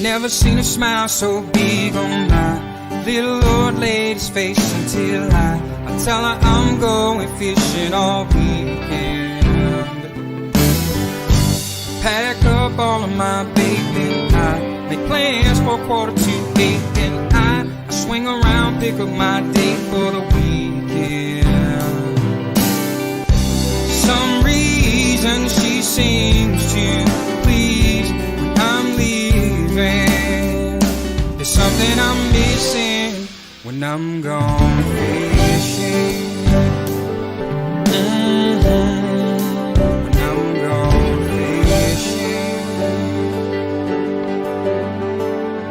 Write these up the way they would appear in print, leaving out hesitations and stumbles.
Never seen a smile so big on my little old lady's face until I tell her I'm going fishing all weekend. Pack up all of my bacon, I make plans for 7:45, and I swing around, pick up my date for the weekend. Some reason she seems to please when I'm leaving. There's something I'm missing when I'm gone fishing. When I'm gone fishing.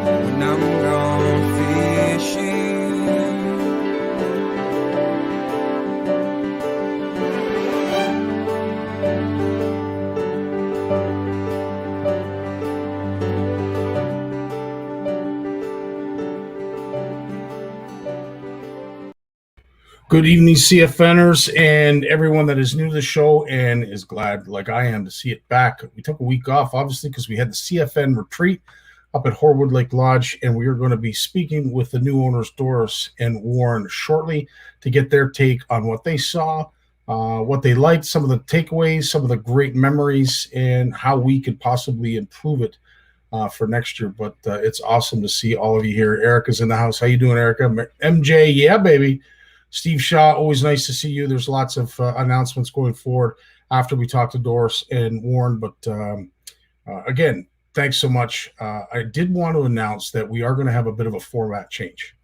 When I'm gone fishing. Good evening, CFNers, and everyone that is new to the show and is glad, like I am, to see it back. We took a week off, obviously, because we had the CFN Retreat up at Horwood Lake Lodge, and we are going to be speaking with the new owners, Doris and Warren, shortly to get their take on what they saw, what they liked, some of the takeaways, some of the great memories, and how we could possibly improve it for next year. But it's awesome to see all of you here. Erica's in the house. How you doing, Erica? MJ, yeah, baby. Steve Shaw, always nice to see you. There's lots of announcements going forward after we talk to Doris and Warren. But again, thanks so much. I did want to announce that we are going to have a bit of a format change.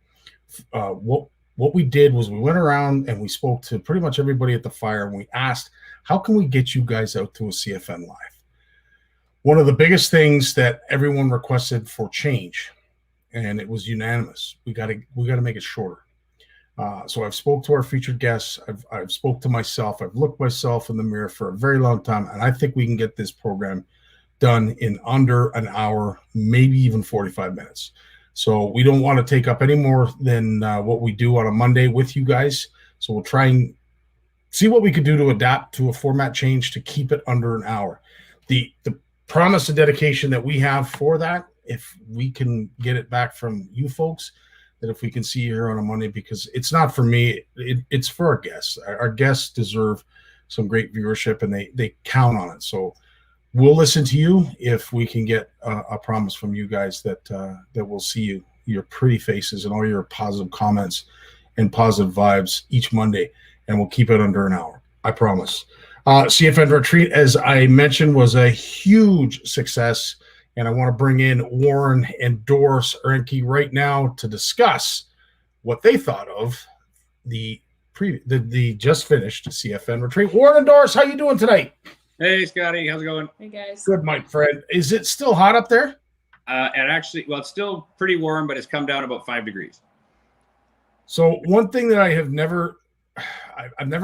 What we did was we went around and we spoke to pretty much everybody at the fire, and we asked, how can we get you guys out to a CFN Live? One of the biggest things that everyone requested for change, and it was unanimous, we got to make it shorter. So I've spoke to our featured guests. I've spoke to myself. I've looked myself in the mirror for a very long time, and I think we can get this program done in under an hour, maybe even 45 minutes. So we don't want to take up any more than what we do on a Monday with you guys. So we'll try and see what we could do to adapt to a format change to keep it under an hour. The promise and dedication that we have for that, if we can get it back from you folks, that if we can see you here on a Monday, because it's not for me, it's for our guests. Our guests deserve some great viewership, and they count on it. So we'll listen to you if we can get a promise from you guys that we'll see you, your pretty faces and all your positive comments and positive vibes each Monday, and we'll keep it under an hour. I promise. CFN Retreat, as I mentioned, was a huge success. And I want to bring in Warren and Doris Reinke right now to discuss what they thought of the just finished CFN Retreat. Warren and Doris, how you doing tonight? Hey, Scotty. How's it going? Hey, guys. Good, my friend. Is it still hot up there? And actually, well, it's still pretty warm, but it's come down about 5 degrees. So one thing that I've never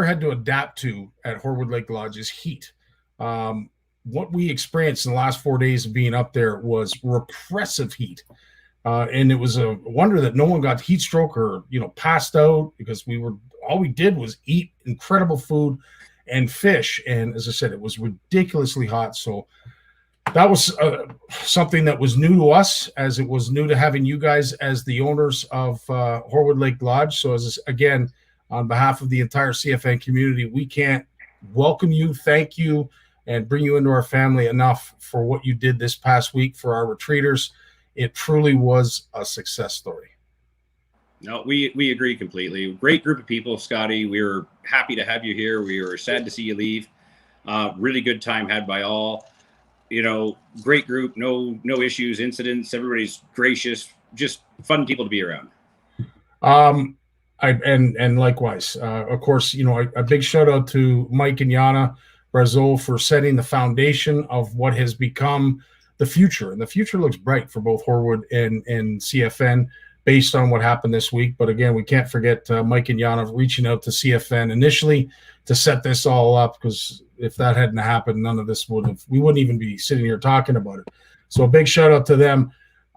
had to adapt to at Horwood Lake Lodge is heat. What we experienced in the last 4 days of being up there was repressive heat. And it was a wonder that no one got heat stroke or, passed out, because all we did was eat incredible food and fish. And as I said, it was ridiculously hot. So that was something that was new to us, as it was new to having you guys as the owners of Horwood Lake Lodge. So again, on behalf of the entire CFN community, we can't welcome you, thank you, and bring you into our family enough for what you did this past week for our retreaters. It truly was a success story. No, we agree completely. Great group of people, Scotty. We were happy to have you here. We were sad to see you leave. Really good time had by all. Great group, no issues, incidents. Everybody's gracious, just fun people to be around. And likewise, of course, a big shout out to Mike and Yana Brazil for setting the foundation of what has become the future. And the future looks bright for both Horwood and CFN based on what happened this week. But again, we can't forget Mike and Yana reaching out to CFN initially to set this all up, because if that hadn't happened, none of this we wouldn't even be sitting here talking about it. So a big shout out to them.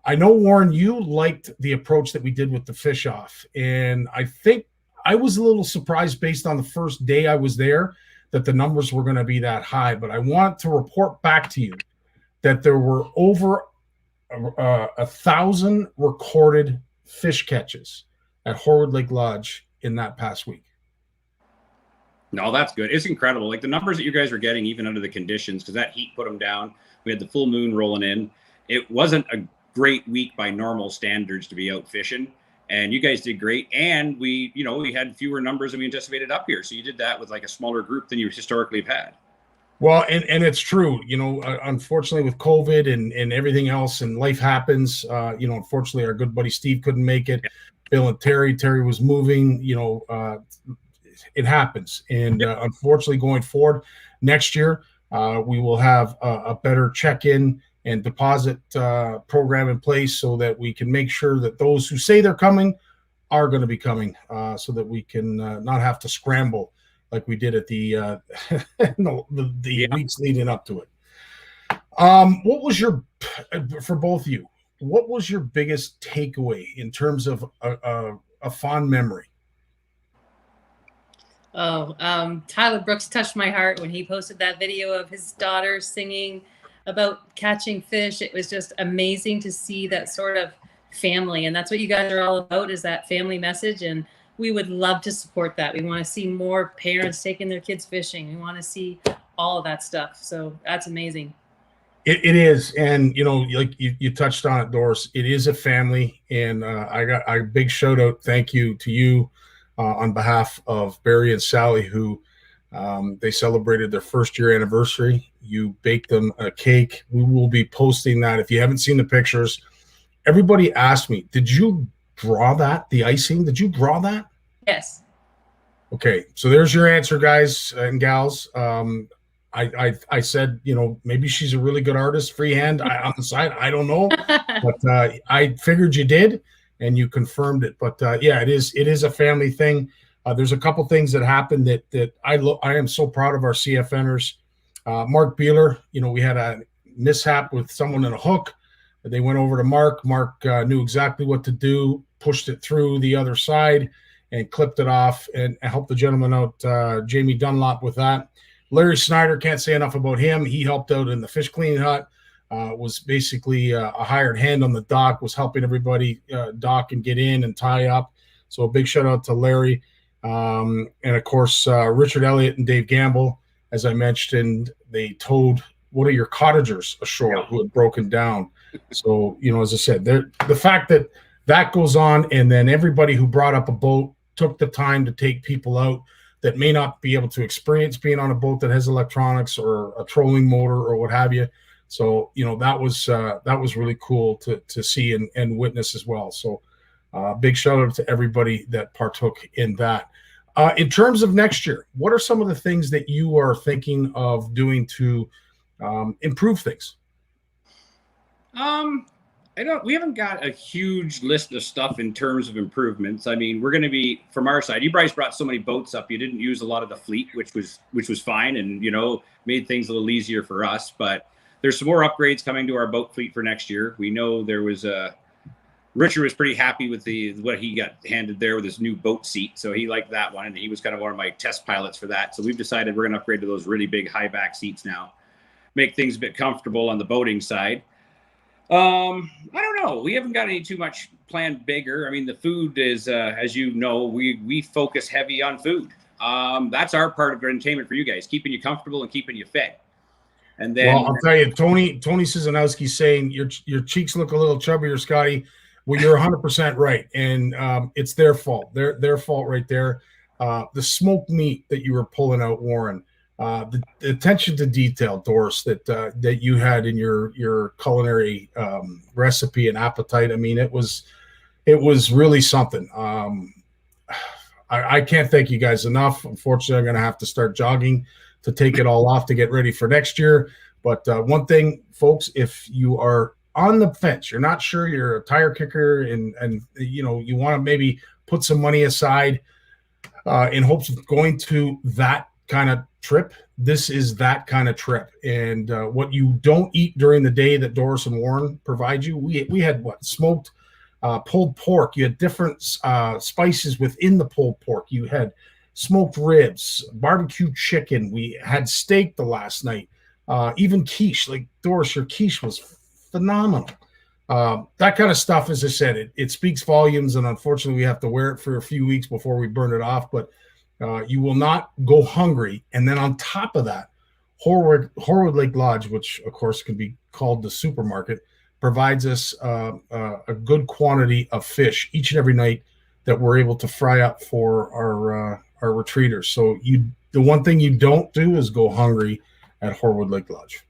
I know, Warren, you liked the approach that we did with the fish off. And I think I was a little surprised based on the first day I was there that the numbers were going to be that high. But I want to report back to you that there were over 1,000 recorded fish catches at Horwood Lake Lodge in that past week. No, that's good. It's incredible. Like the numbers that you guys were getting, even under the conditions, because that heat put them down. We had the full moon rolling in. It wasn't a great week by normal standards to be out fishing, and you guys did great. And we had fewer numbers than we anticipated up here. So you did that with like a smaller group than you historically have had. Well, and it's true, unfortunately with COVID and everything else, and life happens, unfortunately our good buddy Steve couldn't make it. Bill and Terry was moving, it happens. And unfortunately going forward next year, we will have a better check-in and deposit program in place so that we can make sure that those who say they're coming are going to be coming, so that we can not have to scramble like we did at the weeks leading up to it. What was for both of you, what was your biggest takeaway in terms of a fond memory? Tyler Brooks touched my heart when he posted that video of his daughter singing about catching fish. It was just amazing to see that sort of family. And that's what you guys are all about, is that family message. And we would love to support that. We want to see more parents taking their kids fishing. We want to see all of that stuff. So that's amazing. It is. And, like you touched on it, Doris, it is a family. And I got a big shout out. Thank you to you on behalf of Barry and Sally, who they celebrated their first year anniversary. You baked them a cake. We will be posting that. If you haven't seen the pictures, everybody asked me, did you draw that, the icing? Did you draw that? Yes. Okay, so there's your answer, guys and gals. I said, maybe she's a really good artist, freehand on the side. I don't know, but I figured you did, and you confirmed it. But yeah, it is a family thing. There's a couple things that happened that I am so proud of our CFNers. Mark Beeler, we had a mishap with someone in a hook. They went over to Mark. Mark knew exactly what to do, pushed it through the other side and clipped it off and helped the gentleman out, Jamie Dunlop, with that. Larry Snyder, can't say enough about him. He helped out in the fish cleaning hut, was basically a hired hand on the dock, was helping everybody dock and get in and tie up. So a big shout out to Larry. And of course, Richard Elliott and Dave Gamble, as I mentioned, they towed one of your cottagers ashore who had broken down. So, as I said, the fact that goes on, and then everybody who brought up a boat took the time to take people out that may not be able to experience being on a boat that has electronics or a trolling motor or what have you. So, that was really cool to see and witness as well. So big shout out to everybody that partook in that. In terms of next year, what are some of the things that you are thinking of doing to improve things? We haven't got a huge list of stuff in terms of improvements. I mean, we're going to be, from our side, you guys brought so many boats up. You didn't use a lot of the fleet, which was fine, and made things a little easier for us. But there's some more upgrades coming to our boat fleet for next year. We know there was Richard was pretty happy with what he got handed there with his new boat seat, so he liked that one, and he was kind of one of my test pilots for that. So we've decided we're going to upgrade to those really big high back seats now, make things a bit comfortable on the boating side. I don't know. We haven't got any too much planned bigger. I mean, the food is, as you know, we focus heavy on food. That's our part of entertainment for you guys, keeping you comfortable and keeping you fed. And then, well, I'll tell you, Tony Szanowski saying your cheeks look a little chubbier, Scotty. Well, you're 100% right, and it's their fault. Their fault right there. The smoked meat that you were pulling out, Warren. The attention to detail, Doris, that you had in your culinary recipe and appetite. I mean, it was really something. I can't thank you guys enough. Unfortunately, I'm going to have to start jogging to take it all off to get ready for next year. But one thing, folks, if you are on the fence, you're not sure, you're a tire kicker, and you know, you want to maybe put some money aside in hopes of going to that kind of trip, this is that kind of trip. And what you don't eat during the day that Doris and Warren provide you, we had what, smoked pulled pork. You had different spices within the pulled pork. You had smoked ribs, barbecue chicken. We had steak the last night. Even quiche, like Doris, your quiche was phenomenal. That kind of stuff, as I said, it speaks volumes, and unfortunately we have to wear it for a few weeks before we burn it off, but you will not go hungry. And then on top of that, Horwood Lake Lodge, which of course can be called the supermarket, provides us a good quantity of fish each and every night that we're able to fry up for our retreaters. So the one thing you don't do is go hungry at Horwood Lake Lodge.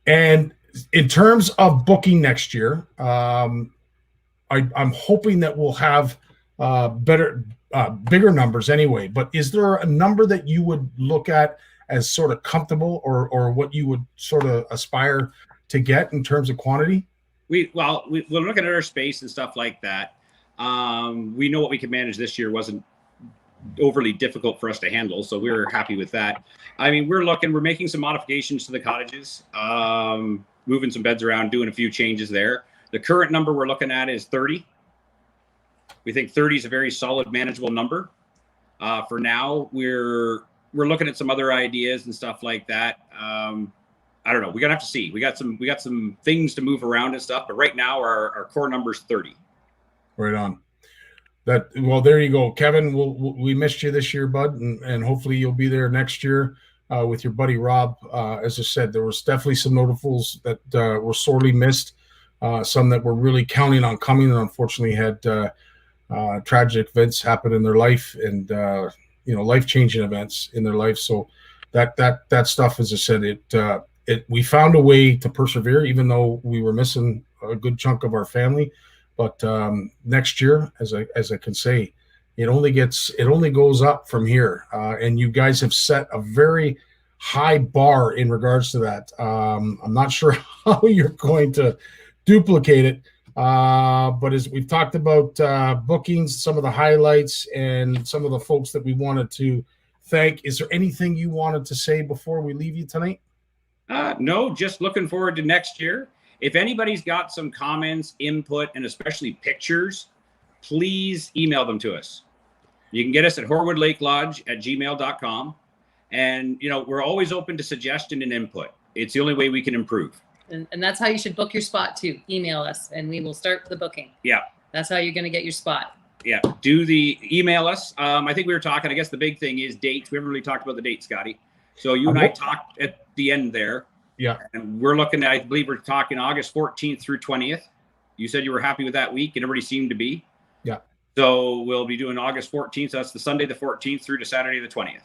And in terms of booking next year, I'm hoping that we'll have bigger numbers anyway. But is there a number that you would look at as sort of comfortable, or what you would sort of aspire to get in terms of quantity? We're looking at our space and stuff like that. We know what we could manage this year wasn't overly difficult for us to handle, so we were happy with that. I mean, we're making some modifications to the cottages, moving some beds around, doing a few changes there. The current number we're looking at is 30. We think 30 is a very solid, manageable number. For now, we're looking at some other ideas and stuff like that. I don't know. We're gonna have to see. We got some things to move around and stuff, but right now our core number is 30. Right on. Well, there you go, Kevin. We missed you this year, bud, and hopefully you'll be there next year with your buddy Rob. As I said, there was definitely some notables that were sorely missed, some that were really counting on coming, and unfortunately had tragic events happen in their life, and life-changing events in their life. So that stuff, as I said, we found a way to persevere, even though we were missing a good chunk of our family. But next year, as I can say, it only goes up from here. And you guys have set a very high bar in regards to that. I'm not sure how you're going to duplicate it. But as we've talked about bookings, some of the highlights, and some of the folks that we wanted to thank, is there anything you wanted to say before we leave you tonight? No, just looking forward to next year. If anybody's got some comments, input, and especially pictures, please email them to us. You can get us at horwoodlakelodge@gmail.com. And, we're always open to suggestion and input. It's the only way we can improve. And that's how you should book your spot too. Email us and we will start the booking. Yeah. That's how you're going to get your spot. Yeah. Email us. I think we were talking, I guess the big thing is dates. We haven't really talked about the dates, Scotty. So you and I talked at the end there. Yeah. And we're looking at, I believe we're talking August 14th through 20th. You said you were happy with that week, and everybody seemed to be. Yeah. So we'll be doing August 14th. So that's the Sunday the 14th through to Saturday the 20th.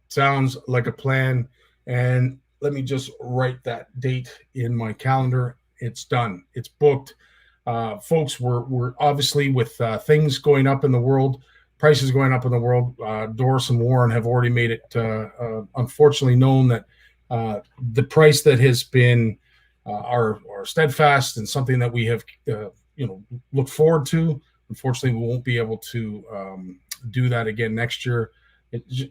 Sounds like a plan. And let me just write that date in my calendar. It's done. It's booked. Folks, we're obviously with things going up in the world, prices going up in the world. Doris and Warren have already made it unfortunately known that the price that has been our steadfast and something that we have looked forward to, unfortunately we won't be able to do that again next year.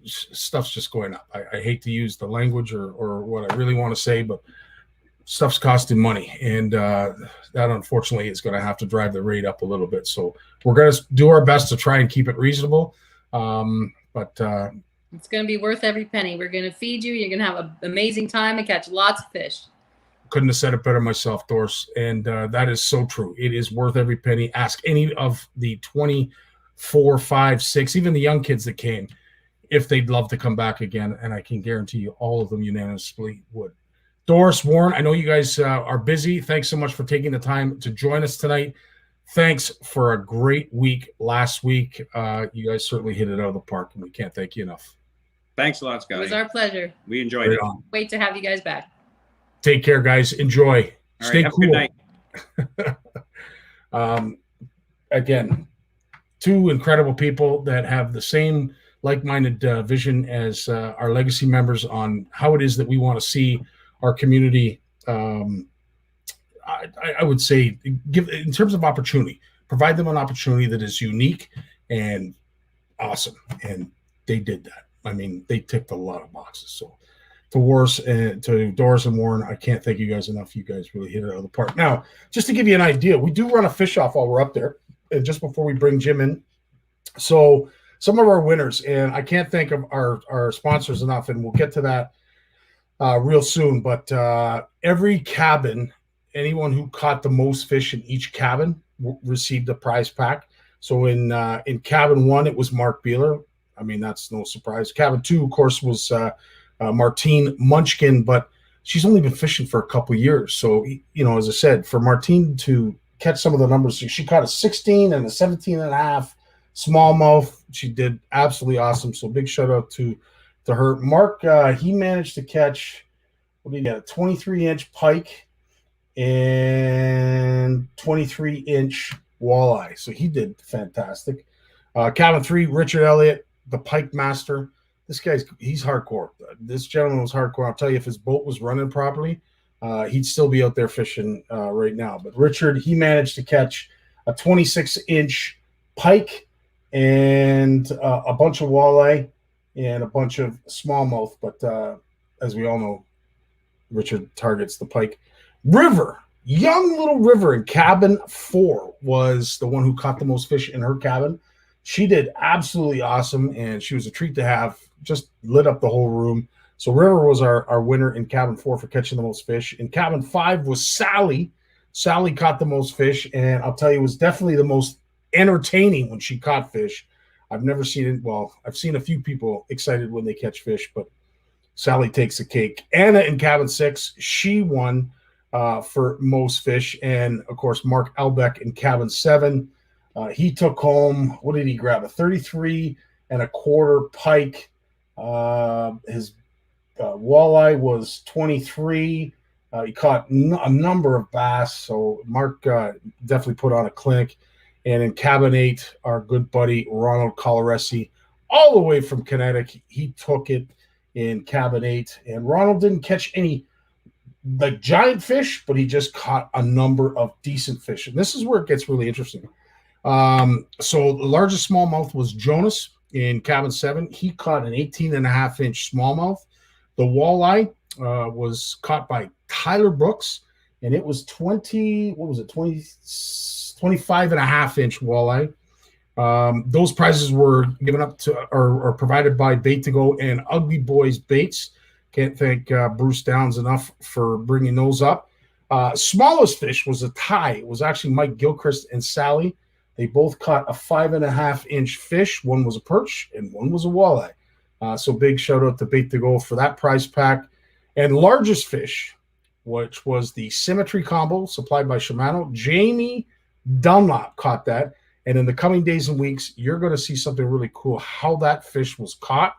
Stuff's just going up. I hate to use the language or what I really want to say, but stuff's costing money, and that unfortunately is going to have to drive the rate up a little bit. So we're going to do our best to try and keep it reasonable, but it's going to be worth every penny. We're going to feed you. You're going to have an amazing time and catch lots of fish. Couldn't have said it better myself, Doris. And that is so true. It is worth every penny. Ask any of the 24, 5, 6, even the young kids that came, if they'd love to come back again. And I can guarantee you all of them unanimously would. Doris, Warren, I know you guys are busy. Thanks so much for taking the time to join us tonight. Thanks for a great week last week. You guys certainly hit it out of the park, and we can't thank you enough. Thanks a lot, Scotty. It was our pleasure. We enjoyed it. Wait to have you guys back. Take care, guys. Enjoy. All Stay right, cool. have a good night. again, two incredible people that have the same like-minded vision as our legacy members on how it is that we want to see our community. I would say give in terms of opportunity, provide them an opportunity that is unique and awesome, and they did that. I mean, they ticked a lot of boxes. So to Doris and Warren, I can't thank you guys enough. You guys really hit it out of the park. Now, just to give you an idea, we do run a fish off while we're up there, and just before we bring Jim in. So some of our winners, and I can't thank of our sponsors enough, and we'll get to that real soon. But every cabin, anyone who caught the most fish in each cabin received a prize pack. So in cabin 1, it was Mark Beeler. I mean, that's no surprise. Cabin 2, of course, was Martine Munchkin, but she's only been fishing for a couple years. So, you know, as I said, for Martine to catch some of the numbers, she caught a 16 and a 17 and a half smallmouth. She did absolutely awesome. So big shout out to her. Mark, he managed to catch, what did he get? A 23-inch pike and 23-inch walleye. So he did fantastic. Cabin 3, Richard Elliott, the pike master. This he's hardcore. This gentleman was hardcore. I'll tell you, if his boat was running properly, he'd still be out there fishing right now. But Richard, he managed to catch a 26-inch pike and a bunch of walleye and a bunch of smallmouth. But as we all know, Richard targets the pike. River, young little River in cabin 4 was the one who caught the most fish in her cabin. She did absolutely awesome, and she was a treat to have. Just lit up the whole room. So River was our winner in cabin 4 for catching the most fish. In cabin 5 was Sally. Sally caught the most fish, and I'll tell you, it was definitely the most entertaining when she caught fish. I've never seen it. Well, I've seen a few people excited when they catch fish, but Sally takes the cake. Anna in cabin 6, she won for most fish. And, of course, Mark Albeck in cabin 7. He took home, what did he grab? A 33 and a quarter pike. His walleye was 23. He caught a number of bass. So Mark definitely put on a clinic. And in cabin 8, our good buddy Ronald Coloresi, all the way from Connecticut, he took it in cabin 8. And Ronald didn't catch any like giant fish, but he just caught a number of decent fish. And this is where it gets really interesting. So the largest smallmouth was Jonas in cabin 7. He caught an 18.5-inch smallmouth. The walleye was caught by Tyler Brooks, and it was 25.5-inch walleye. Those prizes were given up to or provided by Bait to Go and Ugly Boys Baits. Can't thank Bruce Downs enough for bringing those up. Smallest fish was a tie. It was actually Mike Gilchrist and Sally. They both caught a 5.5-inch fish. One was a perch and one was a walleye. So big shout out to Bait to Go for that prize pack. And largest fish, which was the Symmetry Combo supplied by Shimano. Jamie Dunlop caught that. And in the coming days and weeks, you're going to see something really cool, how that fish was caught.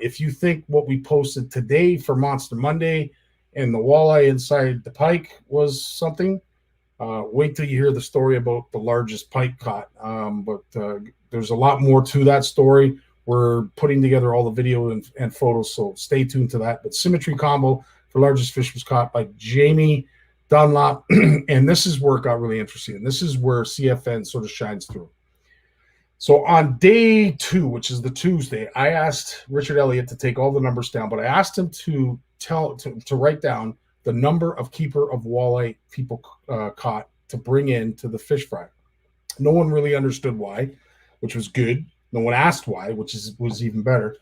If you think what we posted today for Monster Monday and the walleye inside the pike was something, wait till you hear the story about the largest pike caught. But there's a lot more to that story. We're putting together all the video and photos, so stay tuned to that. But Symmetry Combo for largest fish was caught by Jamie Dunlop. And this is where it got really interesting. And this is where CFN sort of shines through. So on day 2, which is the Tuesday, I asked Richard Elliott to take all the numbers down, but I asked him to write down the number of keeper of walleye people caught to bring in to the fish fry. No one really understood why, which was good. No one asked why, which was even better.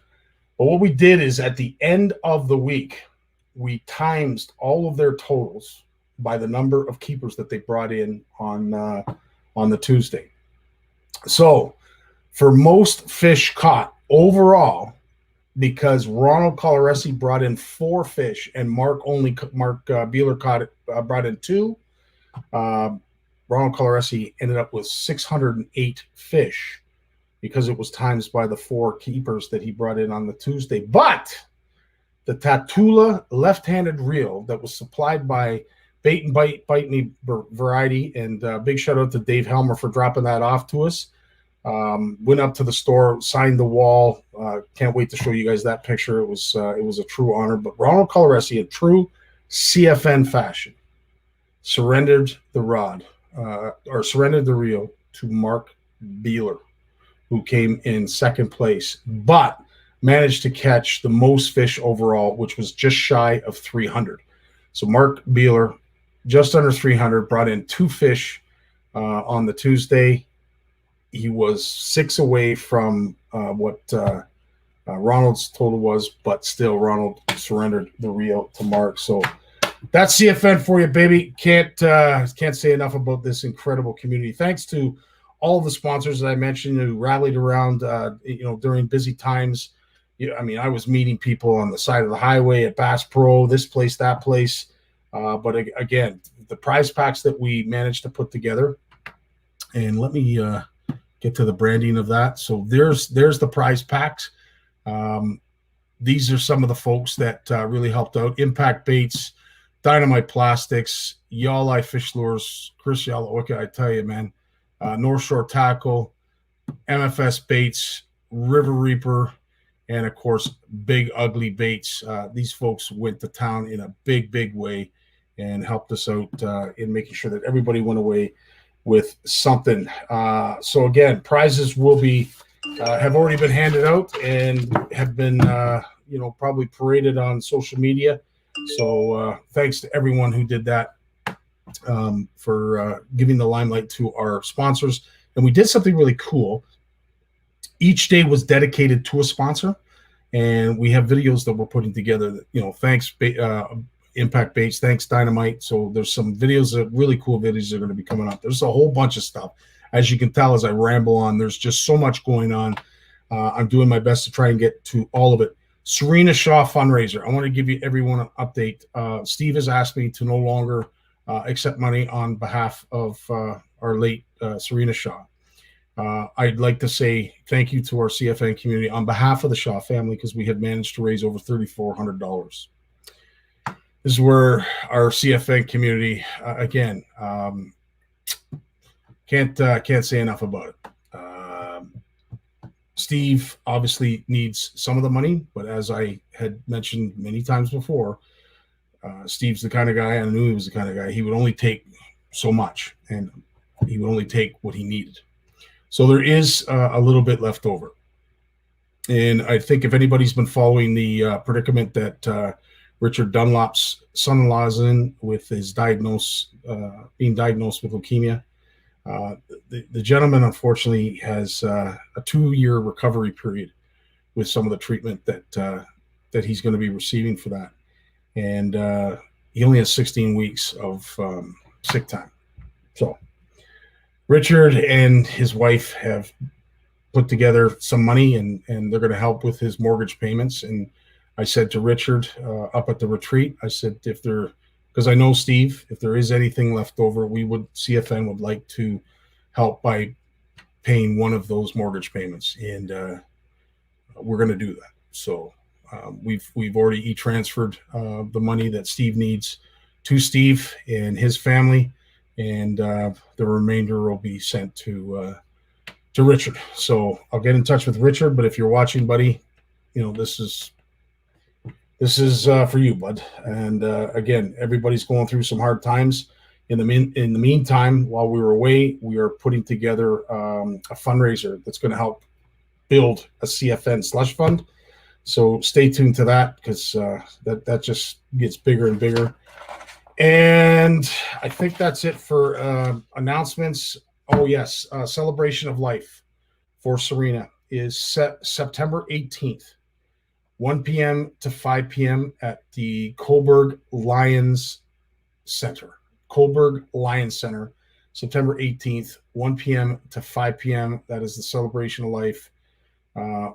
But what we did is at the end of the week, we times all of their totals by the number of keepers that they brought in on the Tuesday. So for most fish caught overall, because Ronald Coloresi brought in 4 fish and Mark Beeler brought in 2, Ronald Coloresi ended up with 608 fish because it was times by the 4 keepers that he brought in on the Tuesday. But the Tatula left-handed reel that was supplied by bait and bite me variety. And big shout out to Dave Helmer for dropping that off to us. Went up to the store, signed the wall. Can't wait to show you guys that picture. It was a true honor. But Ronald Coloresi, in true CFN fashion, surrendered the reel to Mark Beeler, who came in second place, but managed to catch the most fish overall, which was just shy of 300. So Mark Beeler, just under 300, brought in 2 fish on the Tuesday. He was 6 away from what Ronald's total was, but still Ronald surrendered the reel to Mark. So that's CFN for you, baby. Can't say enough about this incredible community. Thanks to all the sponsors that I mentioned who rallied around, during busy times. I mean, I was meeting people on the side of the highway at Bass Pro, this place, that place. But again, the prize packs that we managed to put together, and let me get to the branding of that. So there's the prize packs. These are some of the folks that really helped out. Impact Baits, Dynamite Plastics, Y'all Eye Fish Lures, Chris Yalaoka, I tell you, man. North Shore Tackle, MFS Baits, River Reaper, and of course, Big Ugly Baits. These folks went to town in a big way and helped us out in making sure that everybody went away with something. So again, prizes will be have already been handed out and have been probably paraded on social media. So thanks to everyone who did that for giving the limelight to our sponsors. And we did something really cool. Each day was dedicated to a sponsor, and we have videos that we're putting together that, thanks Impact Baits, thanks Dynamite. So there's some videos, really cool videos that are going to be coming up. There's a whole bunch of stuff. As you can tell, as I ramble on, there's just so much going on. I'm doing my best to try and get to all of it. Serena Shaw fundraiser. I want to give you everyone an update. Steve has asked me to no longer accept money on behalf of our late Serena Shaw. I'd like to say thank you to our CFN community on behalf of the Shaw family, because we have managed to raise over $3,400. This is where our CFN community, again, can't say enough about it. Steve obviously needs some of the money, but as I had mentioned many times before, Steve's the kind of guy, I knew he was the kind of guy, he would only take so much, and he would only take what he needed. So there is a little bit left over. And I think if anybody's been following the predicament that Richard Dunlop's son-in-law is in with his being diagnosed with leukemia, the gentleman unfortunately has a 2-year recovery period with some of the treatment that he's going to be receiving for that. And he only has 16 weeks of sick time. So Richard and his wife have put together some money, and they're going to help with his mortgage payments. And I said to Richard up at the retreat, I said, because I know Steve, if there is anything left over, CFN would like to help by paying one of those mortgage payments. And we're going to do that. So we've already e-transferred the money that Steve needs to Steve and his family, and the remainder will be sent to Richard. So I'll get in touch with Richard. But if you're watching, buddy, this is for you, bud. And again, everybody's going through some hard times. In the meantime, while we were away, we are putting together a fundraiser that's going to help build a CFN slush fund. So stay tuned to that, because that just gets bigger and bigger. And I think that's it for announcements. Oh, yes. Celebration of Life for Serena is set September 18th, 1 p.m. to 5 p.m. at the Coburg Lions Center. Coburg Lions Center, September 18th, 1 p.m. to 5 p.m. That is the Celebration of Life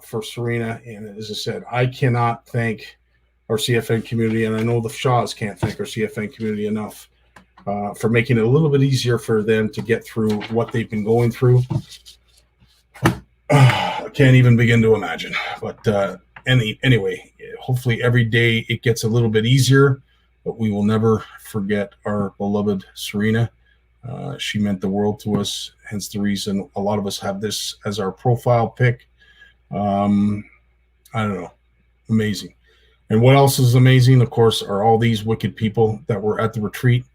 for Serena. And as I said, I cannot thank our CFN community, and I know the Shaws can't thank our CFN community enough for making it a little bit easier for them to get through what they've been going through. I can't even begin to imagine. But anyway, hopefully every day it gets a little bit easier. but we will never forget our beloved Serena. She meant the world to us, hence the reason a lot of us have this as our profile pic. I don't know. Amazing. And what else is amazing, of course, are all these wicked people that were at the retreat.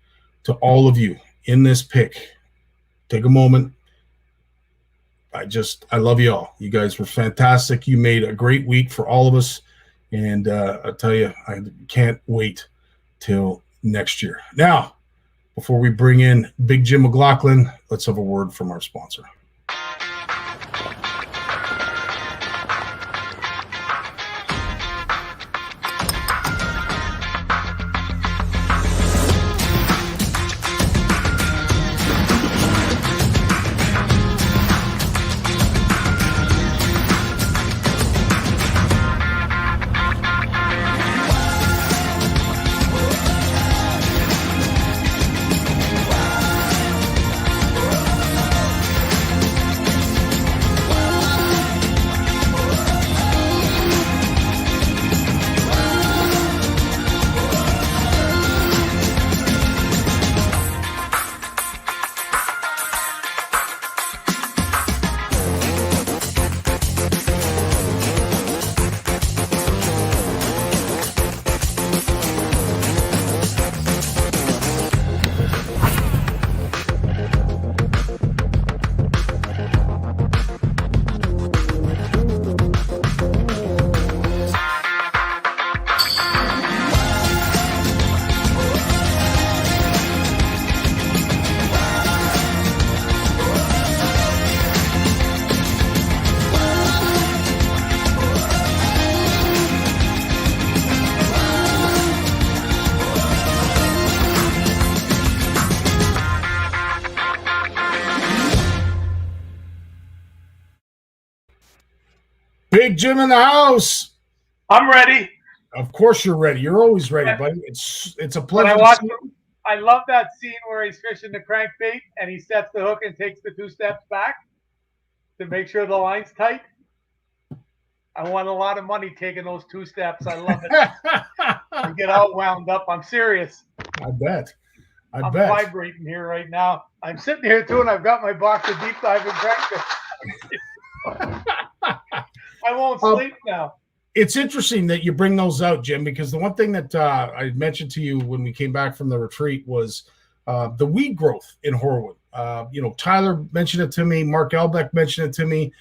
To all of you in this pic, take a moment. I love you all. You guys were fantastic. You made a great week for all of us. And I tell you, I can't wait till next year. Now, before we bring in Big Jim McLAUGHLIN, let's have a word from our sponsor. Big Jim in the house. I'm ready. Of course you're ready. You're always ready, buddy. It's a pleasure. I love that scene where he's fishing the crankbait and he sets the hook and takes the 2 steps back to make sure the line's tight. I won a lot of money taking those 2 steps. I love it. I get all wound up. I'm serious. I bet. I'm vibrating here right now. I'm sitting here too, and I've got my box of deep diving crankbait. I won't sleep now. It's interesting that you bring those out, Jim, because the one thing that I mentioned to you when we came back from the retreat was the weed growth in Horwood. Tyler mentioned it to me. Mark Elbeck mentioned it to me.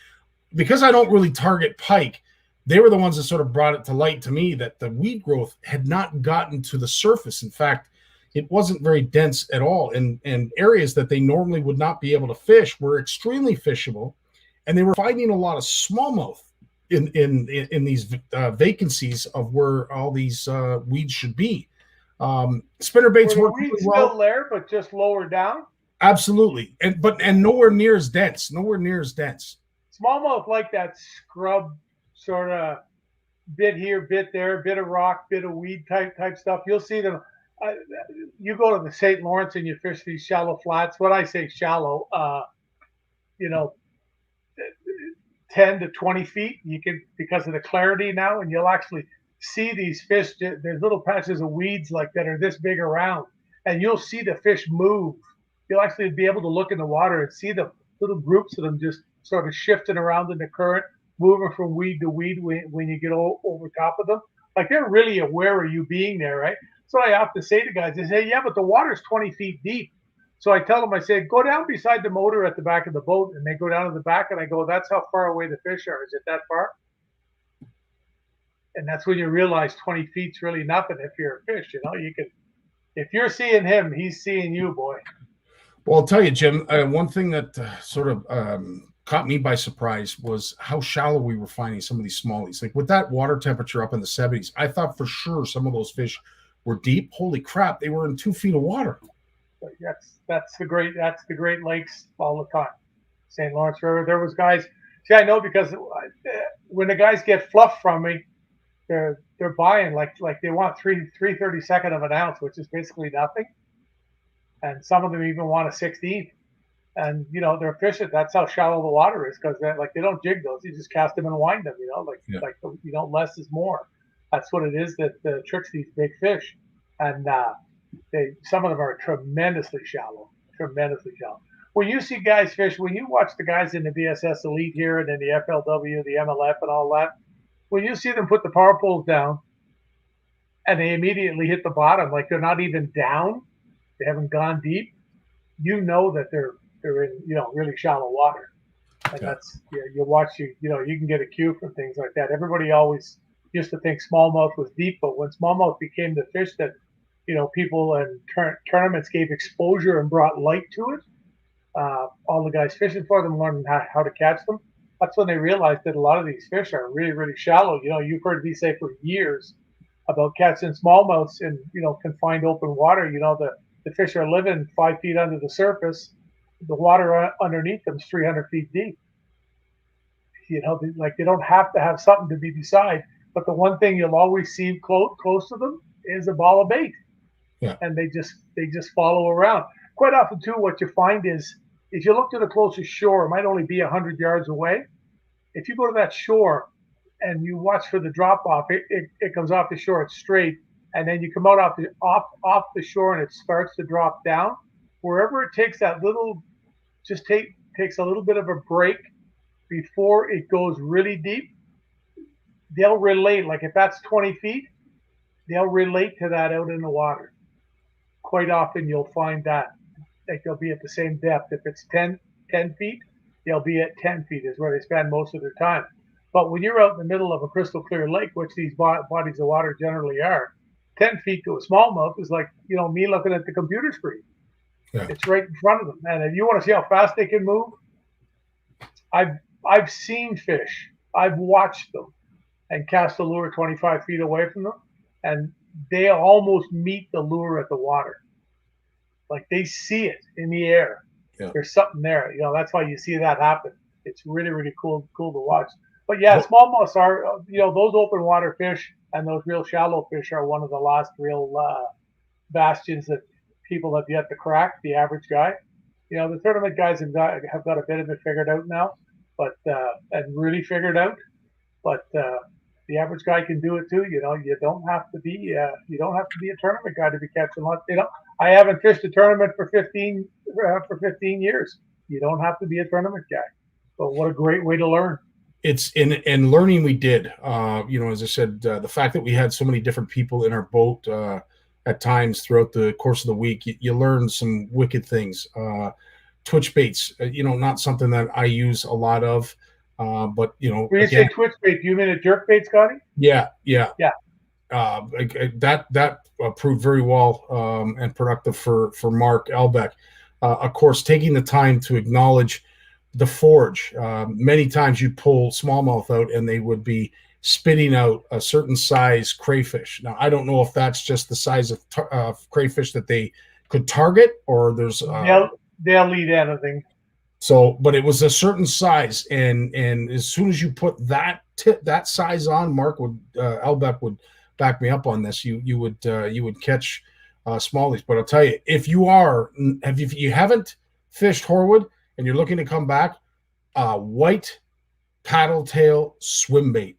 Because I don't really target pike, they were the ones that sort of brought it to light to me that the weed growth had not gotten to the surface. In fact, it wasn't very dense at all. And areas that they normally would not be able to fish were extremely fishable. And they were finding a lot of smallmouth in these vacancies of where all these weeds should be. Spinner baits were work the weeds really well. still there, but just lower down? Absolutely. And nowhere near as dense. Smallmouth like that scrub sort of bit here, bit there, bit of rock, bit of weed type stuff. You'll see them. You go to the St. Lawrence and you fish these shallow flats. When I say shallow, 10 to 20 feet. You can, because of the clarity now, and you'll actually see these fish. There's little patches of weeds like that are this big around, and you'll see the fish move. You'll actually be able to look in the water and see the little groups of them just sort of shifting around in the current, moving from weed to weed when you get over top of them. Like they're really aware of you being there, right? So I have to say to guys, they say, yeah, but the water's 20 feet deep. So I tell them, I say, go down beside the motor at the back of the boat. And they go down to the back and I go, that's how far away the fish are. Is it that far? And that's when you realize 20 feet's really nothing if you're a fish. You can, if you're seeing him, he's seeing you, boy. Well, I'll tell you, Jim, one thing that sort of caught me by surprise was how shallow we were finding some of these smallies. Like with that water temperature up in the 70s, I thought for sure some of those fish were deep. Holy crap, they were in 2 feet of water. That's the Great Lakes all the time. St. Lawrence River. There was guys. See, I know because when the guys get fluff from me, they're buying like they want 3/32 of an ounce, which is basically nothing. And some of them even want a 16th. And they're fishing. That's how shallow the water is, because they don't jig those. You just cast them and wind them. Less is more. That's what it is that tricks these big fish. and some of them are tremendously shallow, tremendously shallow. When you see guys fish, when you watch the guys in the BSS Elite here and then the FLW, the MLF, and all that, when you see them put the power poles down and they immediately hit the bottom, like they're not even down, they haven't gone deep, you know that they're in really shallow water. And that's you watch you can get a cue from things like that. Everybody always used to think smallmouth was deep, but when smallmouth became the fish that people and tournaments gave exposure and brought light to it, all the guys fishing for them learned how to catch them. That's when they realized that a lot of these fish are really, really shallow. You've heard me say for years about catching smallmouths in confined open water. The fish are living 5 feet under the surface. The water underneath them is 300 feet deep. They don't have to have something to be beside. But the one thing you'll always see close to them is a ball of bait. Yeah. And they just follow around. Quite often too, what you find is if you look to the closest shore, it might only be 100 yards away. If you go to that shore and you watch for the drop off, it comes off the shore, it's straight, and then you come out off the shore and it starts to drop down. Wherever it takes that little, takes a little bit of a break before it goes really deep, they'll relate. Like if that's 20 feet, they'll relate to that out in the water. Quite often you'll find that they'll be at the same depth. If it's 10 feet, they'll be at 10 feet is where they spend most of their time. But when you're out in the middle of a crystal clear lake, which these bodies of water generally are, 10 feet to a smallmouth is like, me looking at the computer screen. Yeah. It's right in front of them. And if you want to see how fast they can move, I've seen fish. I've watched them and cast a lure 25 feet away from them, and they almost meet the lure at the water. Like they see it in the air. Yeah. There's something there. That's why you see that happen. It's really, really cool to watch. But yeah, smallmouths are, those open water fish and those real shallow fish are one of the last real bastions that people have yet to crack, the average guy. The tournament guys have got a bit of it figured out now, but and really figured out. But the average guy can do it too. You don't have to be a tournament guy to be catching lots. I haven't fished a tournament for 15 years. You don't have to be a tournament guy. But what a great way to learn. It's in learning we did. As I said, the fact that we had so many different people in our boat at times throughout the course of the week, you learn some wicked things. Twitch baits, not something that I use a lot of. But when you say twitch bait, do you mean a jerk bait, Scotty? Yeah. That proved very well and productive for Mark Elbeck. Of course, taking the time to acknowledge the forage. Many times you pull smallmouth out and they would be spitting out a certain size crayfish. Now, I don't know if that's just the size of crayfish that they could target, or there's they'll eat anything. So, but it was a certain size, and as soon as you put that size on, Mark Elbeck would back me up on this. You would catch smallies. But I'll tell you, if you haven't fished Horwood and you're looking to come back, white paddle tail swim bait.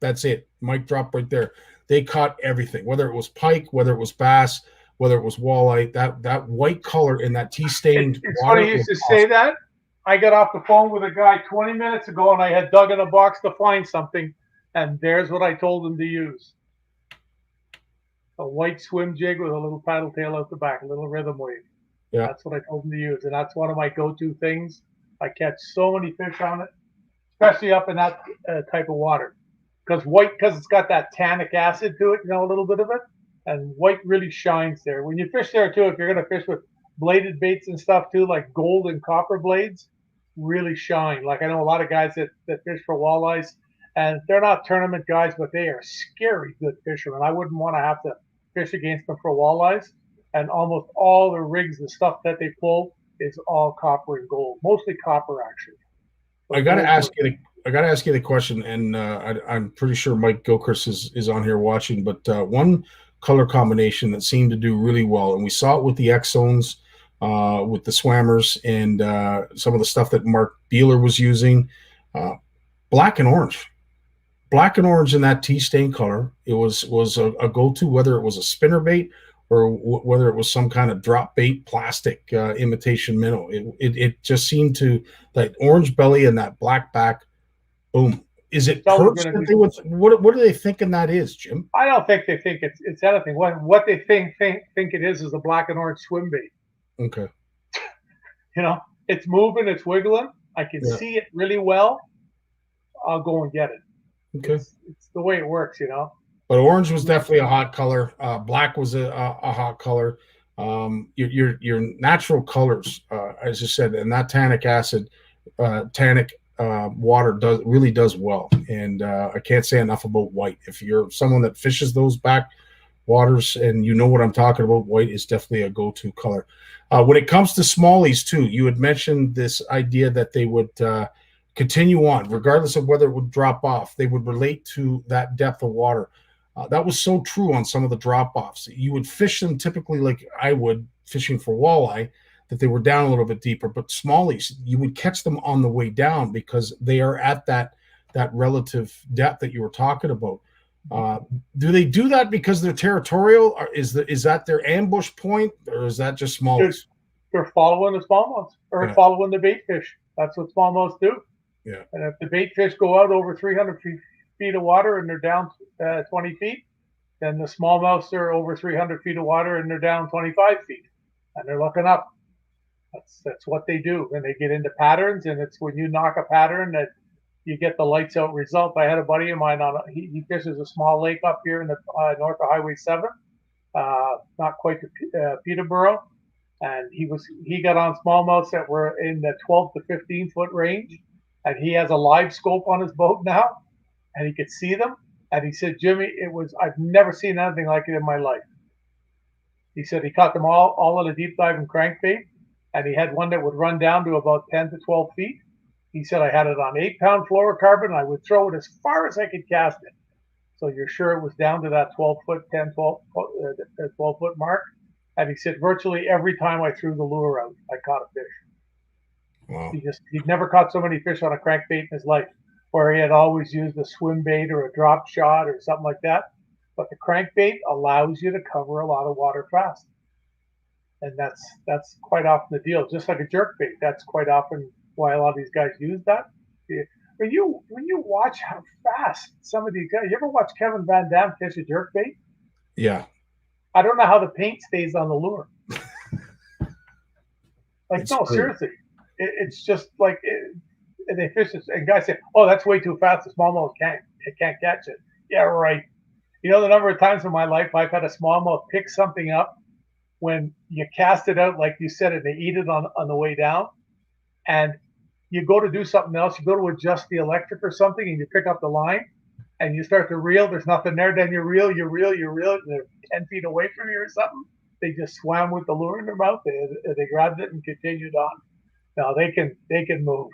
That's it. Mic drop right there. They caught everything, whether it was pike, whether it was bass, whether it was walleye. That white color in that tea-stained it's water. Funny you used to say that. I got off the phone with a guy 20 minutes ago, and I had dug in a box to find something, and there's what I told him to use. A white swim jig with a little paddle tail out the back, a little rhythm wave. Yeah. That's what I told him to use, and that's one of my go-to things. I catch so many fish on it, especially up in that type of water. Because it's got that tannic acid to it, a little bit of it. And white really shines there. When you fish there too, if you're going to fish with bladed baits and stuff too, like gold and copper blades, really shine. Like I know a lot of guys that fish for walleyes, and they're not tournament guys, but they are scary good fishermen. I wouldn't want to have to fish against them for walleyes. And almost all the rigs, the stuff that they pull is all copper and gold, mostly copper actually. I got to ask you the question, and I'm pretty sure Mike Gilchrist is on here watching, but one color combination that seemed to do really well, and we saw it with the X-Zones, with the Swammers, and some of the stuff that Mark Beeler was using, black and orange. black and orange in that tea stain color, it was a go-to, whether it was a spinner bait or whether it was some kind of drop bait plastic imitation minnow. It just seemed to, that orange belly and that black back, boom. Is it perch that they would? What are they thinking that is, Jim? I don't think they think it's anything. What they think it is a black and orange swim bait. Okay. You know, it's moving, it's wiggling. I can see it really well. I'll go and get it. Okay. It's the way it works, you know. But orange was definitely a hot color. Black was a hot color. Your natural colors, as you said, and that tannic acid, tannic water really does well. And I can't say enough about white. If you're someone that fishes those back waters and you know what I'm talking about, white is definitely a go-to color. When it comes to smallies too, you had mentioned this idea that they would continue on, regardless of whether it would drop off. They would relate to that depth of water. That was so true on some of the drop-offs. You would fish them typically like I would fishing for walleye, that they were down a little bit deeper. But smallies, you would catch them on the way down because they are at that relative depth that you were talking about. Do they do that because they're territorial? Or is that their ambush point, or is that just smallies? They're following the smallmouths or following the bait fish. That's what smallmouths do. Yeah. And if the bait fish go out over 300 feet of water and they're down 20 feet, then the smallmouths are over 300 feet of water and they're down 25 feet, and they're looking up. That's what they do, and they get into patterns. And it's when you knock a pattern that you get the lights out result. I had a buddy of mine he fishes a small lake up here in the north of Highway 7, not quite to Peterborough, and he got on smallmouths that were in the 12 to 15 foot range, and he has a live scope on his boat now, and he could see them. And he said, Jimmy, I've never seen anything like it in my life. He said he caught them all in a deep dive and crankbait, and he had one that would run down to about 10 to 12 feet. He said, I had it on 8-pound fluorocarbon, and I would throw it as far as I could cast it. So you're sure it was down to that 12 foot mark. And he said, virtually every time I threw the lure out, I caught a fish. Wow. He'd never caught so many fish on a crankbait in his life, where he had always used a swim bait or a drop shot or something like that. But the crankbait allows you to cover a lot of water fast. And that's quite often the deal. Just like a jerkbait, that's quite often why a lot of these guys use that. When you watch how fast some of these guys, you ever watch Kevin Van Dam fish a jerkbait? Yeah. I don't know how the paint stays on the lure. Seriously. It's just like and they fish this, and guys say, "Oh, that's way too fast. The smallmouth can't catch it." Yeah, right. You know the number of times in my life I've had a smallmouth pick something up when you cast it out, like you said, and they eat it on the way down, and you go to do something else. You go to adjust the electric or something, and you pick up the line, and you start to reel. There's nothing there. Then you reel, and they're 10 feet away from you or something. They just swam with the lure in their mouth. They grabbed it and continued on. Now they can move.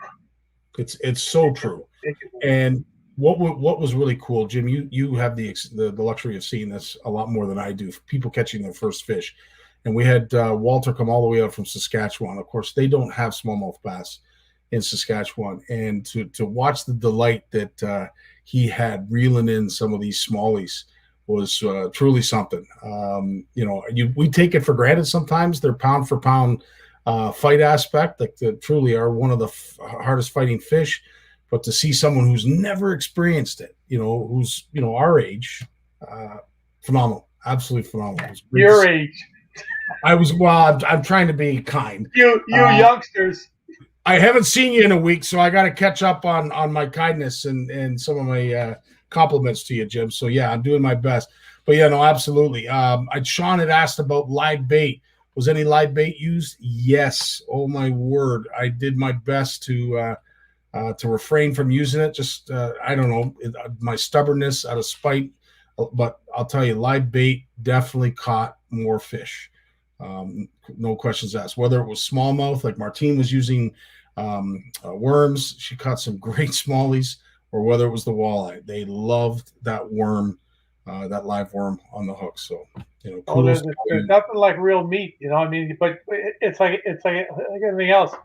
It's so true. And what was really cool, Jim, you have the luxury of seeing this a lot more than I do, people catching their first fish. And we had Walter come all the way out from Saskatchewan. Of course, they don't have smallmouth bass in Saskatchewan. And to watch the delight that he had reeling in some of these smallies was truly something. We take it for granted sometimes. They're pound for pound fight aspect, like they truly are one of the hardest fighting fish. But to see someone who's never experienced it, who's our age, phenomenal, absolutely phenomenal. Your age. I'm trying to be kind. You youngsters. I haven't seen you in a week, so I got to catch up on my kindness and some of my compliments to you, Jim. So yeah, I'm doing my best. But yeah, no, absolutely. Sean had asked about live bait. Was any live bait used? Yes. Oh my word! I did my best to refrain from using it. Just I don't know, my stubbornness out of spite. But I'll tell you, live bait definitely caught more fish. No questions asked. Whether it was smallmouth, like Martine was using worms, she caught some great smallies, or whether it was the walleye, they loved that worm, that live worm on the hook. So there's nothing like real meat, I mean, but it's like anything else.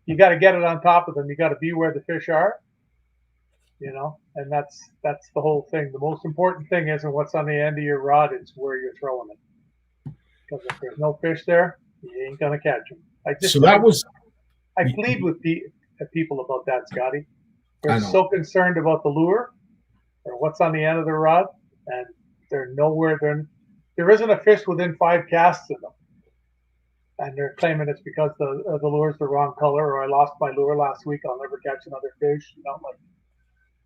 You got to get it on top of them. You got to be where the fish are. you know, and that's the whole thing. The most important thing isn't what's on the end of your rod; it's where you're throwing it. Because if there's no fish there, you ain't gonna catch them. So that was, I plead with people about that, Scotty. I They're know. so concerned about the lure or what's on the end of the rod, and they're nowhere. There isn't a fish within 5 casts of them, and they're claiming it's because the lure's the wrong color, or I lost my lure last week. I'll never catch another fish. You know, like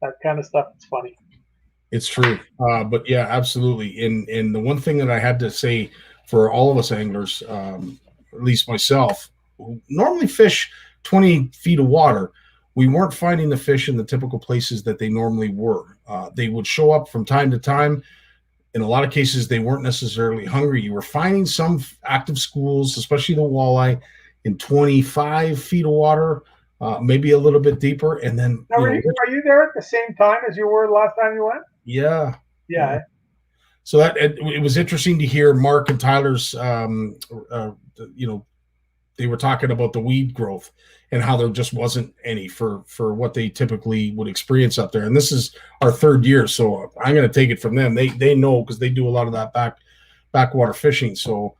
that kind of stuff. It's funny. It's true. But yeah, absolutely. And the one thing that I had to say for all of us anglers, at least myself, who normally fish 20 feet of water, we weren't finding the fish in the typical places that they normally were. They would show up from time to time. In a lot of cases, they weren't necessarily hungry. You were finding some active schools, especially the walleye, in 25 feet of water, maybe a little bit deeper. And then, Now, are you there at the same time as you were the last time you went? Yeah. Yeah. So that it was interesting to hear Mark and Tyler's, they were talking about the weed growth and how there just wasn't any for what they typically would experience up there. And this is our 3rd year, so I'm going to take it from them. They know, because they do a lot of that backwater fishing. So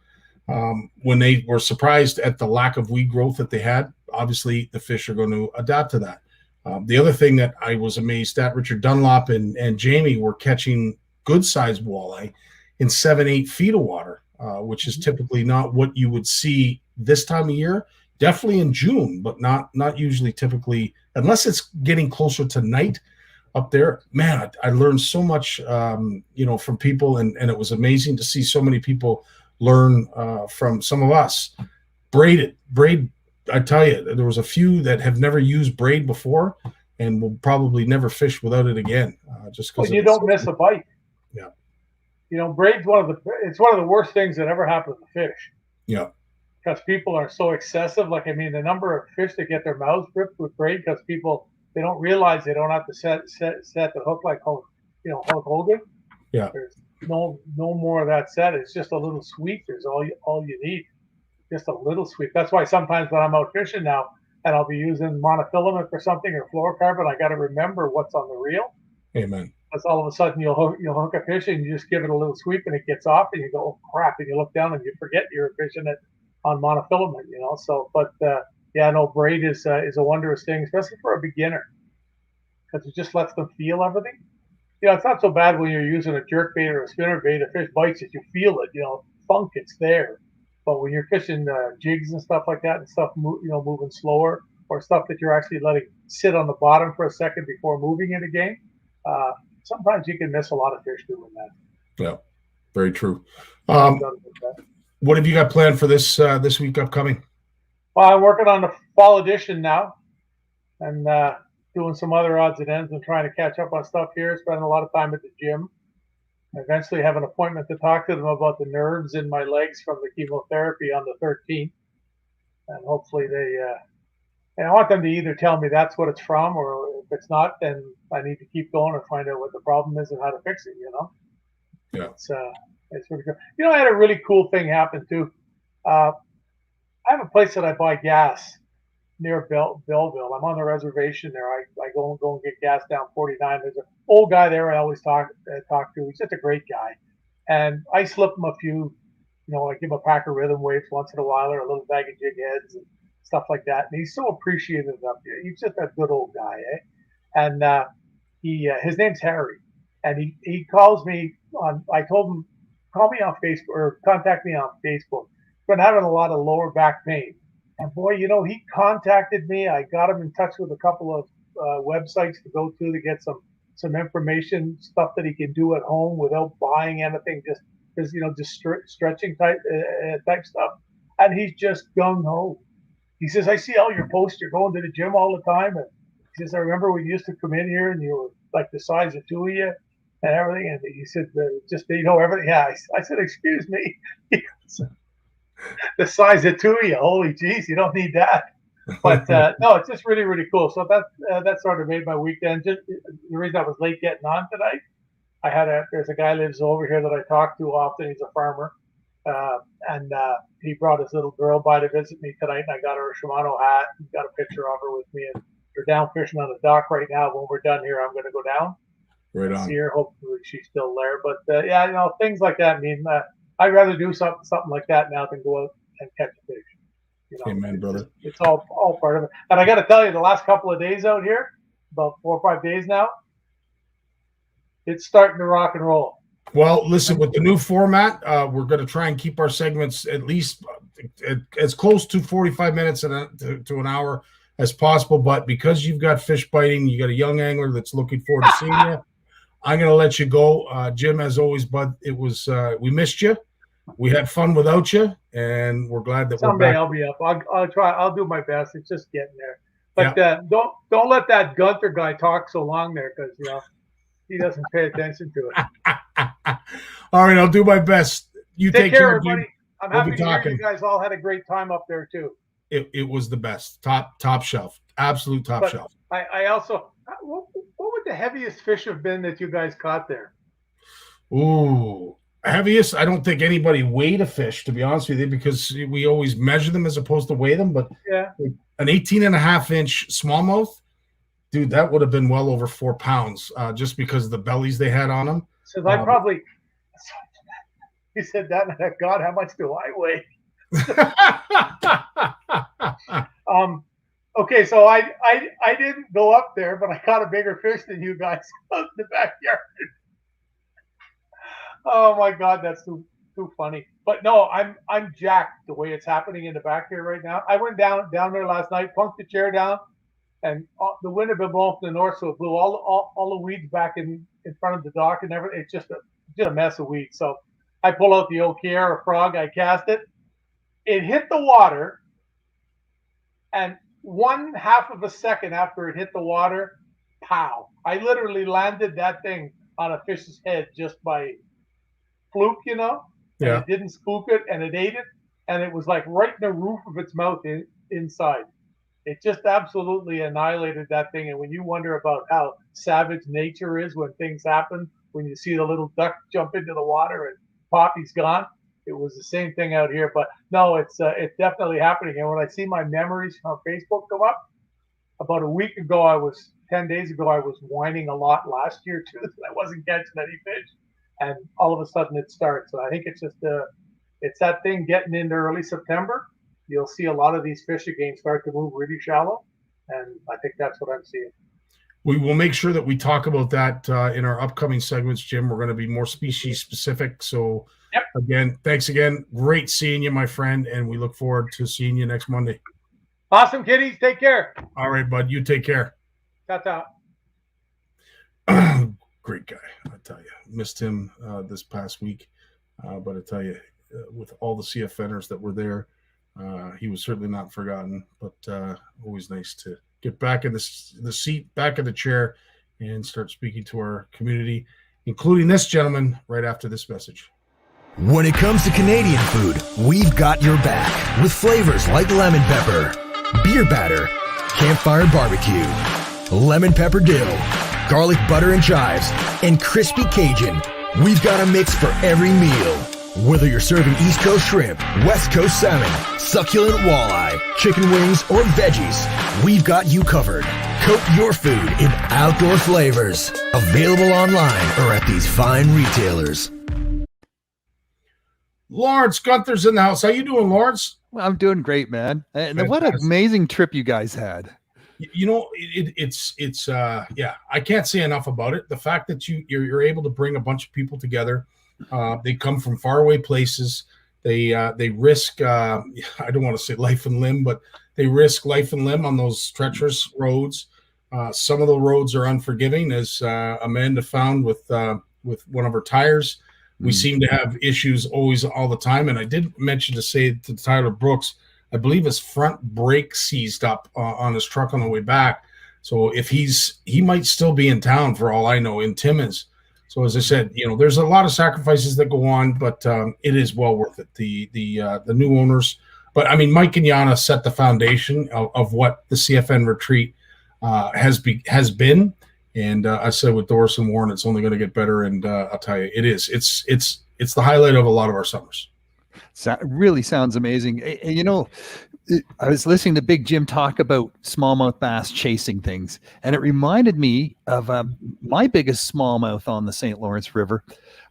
when they were surprised at the lack of weed growth that they had, obviously the fish are going to adapt to that. The other thing that I was amazed at, Richard Dunlop and Jamie were catching good sized walleye in 7-8 feet of water, which is typically not what you would see this time of year. Definitely in June, but not usually typically, unless it's getting closer to night up there. Man, I learned so much, from people, and it was amazing to see so many people learn from some of us. Braid, I tell you, there was a few that have never used braid before and will probably never fish without it again. Just because you don't miss a bite. Yeah. You know, braid's one of the worst things that ever happened to fish. Yeah. Because people are so excessive. Like, I mean, the number of fish that get their mouths ripped with braid because they don't realize they don't have to set the hook like Hulk Hogan. Yeah. There's no more of that set. It's just a little sweep. There's all you need. Just a little sweep. That's why sometimes when I'm out fishing now and I'll be using monofilament for something or fluorocarbon, I got to remember what's on the reel. Amen. Because all of a sudden you'll hook a fish and you just give it a little sweep and it gets off and you go, oh crap, and you look down and you forget you're fishing it on monofilament, you know. So, but braid is a wondrous thing, especially for a beginner, because it just lets them feel everything. You know, it's not so bad when you're using a jerk bait or a spinner bait. A fish bites it, you feel it, funk, it's there. But when you're fishing jigs and stuff like that, and stuff moving slower, or stuff that you're actually letting sit on the bottom for a second before moving it again, sometimes you can miss a lot of fish doing that. Yeah, very true. What have you got planned for this week upcoming? Well, I'm working on the fall edition now, and doing some other odds and ends and trying to catch up on stuff here. Spending a lot of time at the gym. I eventually have an appointment to talk to them about the nerves in my legs from the chemotherapy on the 13th, and hopefully and I want them to either tell me that's what it's from, or if it's not, then I need to keep going and find out what the problem is and how to fix it. Yeah. It's really good. I had a really cool thing happen too. I have a place that I buy gas near Belleville. I'm on the reservation there. I go and get gas down 49. There's an old guy there I always talk to. He's just a great guy. And I slip him a few, I give him a pack of rhythm weights once in a while, or a little bag of jig heads and stuff like that. And he's so appreciative of it. He's just a good old guy, eh? And his name's Harry. And he calls me I told him, call me on Facebook or contact me on Facebook. Been having a lot of lower back pain. And boy, he contacted me. I got him in touch with a couple of websites to go to get some information, stuff that he can do at home without buying anything, just stretching type stuff. And he's just gung ho. He says, I see all your posts. You're going to the gym all the time. And he says, I remember we used to come in here and you were like the size of 2 of you and everything. And he said, everything. Yeah. I said, excuse me. The size of 2 of you. Holy jeez, you don't need that. But no, it's just really, really cool. So that sort of made my weekend. Just the reason I was late getting on tonight, there's a guy lives over here that I talk to often. He's a farmer, and he brought his little girl by to visit me tonight, and I got her a Shimano hat and got a picture of her with me, and We're down fishing on the dock right now. When we're done here, I'm going to go down. Right on. See her. Hopefully she's still there. But yeah, you know, things like that. I mean, I'd rather do something like that now than go out and catch a fish. You know, Amen, brother. It's all part of it. And I got to tell you, the last couple of days out here, about 4 or 5 days now, it's starting to rock and roll. Well, listen, with the new format, we're going to try and keep our segments at least as close to 45 minutes to an hour as possible. But because you've got fish biting, you got a young angler that's looking forward to seeing you, I'm going to let you go. Jim, as always, bud, it was we missed you. We had fun without you, and we're glad that someday we're back. I'll be up. I'll try. I'll do my best. It's just getting there. But don't let that Gunther guy talk so long there, because you know he doesn't pay attention to it. All right, I'll do my best. You take care, everybody. I'm happy to hear you guys all had a great time up there too. It was the best. Top shelf. Absolute top shelf. I also, what would the heaviest fish have been that you guys caught there? Ooh, heaviest? I don't think anybody weighed a fish, to be honest with you, because we always measure them as opposed to weigh them. But yeah, an 18.5-inch smallmouth, dude, that would have been well over 4 pounds, just because of the bellies they had on them. So I probably, you said that, and God, how much do I weigh? Okay, so I didn't go up there, but I caught a bigger fish than you guys out in the backyard. Oh my God, that's too funny. But no, I'm jacked the way it's happening in the back here right now. I went down there last night, punked the chair down, and the wind had been blowing from the north, so it blew all the weeds back in front of the dock and everything. It's just a mess of weeds. So I pull out the old Kiera frog, I cast it. It hit the water, and 1/2 of a second after it hit the water, pow! I literally landed that thing on a fish's head just by fluke, you know. Yeah. And it didn't spook it, and it ate it, and it was like right in the roof of its mouth inside. It just absolutely annihilated that thing. And when you wonder about how savage nature is when things happen, when you see the little duck jump into the water and pop, he's gone. It was the same thing out here. But no, it's definitely happening. And when I see my memories on Facebook come up, about a week ago, 10 days ago, I was whining a lot last year too that I wasn't catching any fish. And all of a sudden it starts. So I think it's just it's that thing getting into early September. You'll see a lot of these fish again start to move really shallow, and I think that's what I'm seeing. We will make sure that we talk about that in our upcoming segments, Jim. We're going to be more species specific. So yep. Again, thanks again. Great seeing you, my friend, and we look forward to seeing you next Monday. Awesome, kiddies. Take care. All right, bud. You take care. Ta-ta. Great guy, I tell you. Missed him this past week, but I tell you, with all the CFNers that were there, he was certainly not forgotten. But always nice to get back in the seat, back in the chair, and start speaking to our community, including this gentleman right after this message. When it comes to Canadian food, we've got your back with flavors like lemon pepper, beer batter, campfire barbecue, lemon pepper dill, garlic butter and chives, and crispy Cajun. We've got a mix for every meal. Whether you're serving East Coast shrimp, West Coast salmon, succulent walleye, chicken wings, or veggies, we've got you covered. Coat your food in outdoor flavors. Available online or at these fine retailers. Lawrence Gunther's in the house. How you doing, Lawrence? Well, I'm doing great, man. And Fantastic. What an amazing trip you guys had. You know, it's yeah, I can't say enough about it. The fact that you're able to bring a bunch of people together. They come from faraway places. They risk I don't want to say life and limb, but they risk life and limb on those treacherous roads. Some of the roads are unforgiving, as Amanda found with one of her tires. We seem to have issues all the time. And I did mention to say to Tyler Brooks, I believe his front brake seized up on his truck on the way back. So if he might still be in town for all I know in Timmins. So as I said, you know, there's a lot of sacrifices that go on, but it is well worth it. The new owners, but I mean, Mike and Yana set the foundation of what the CFN Retreat has been. And I said with Doris and Warren, it's only going to get better. And I'll tell you, it is. It's the highlight of a lot of our summers. Really sounds amazing. And, you know, I was listening to Big Jim talk about smallmouth bass chasing things, and it reminded me of my biggest smallmouth on the St. Lawrence River.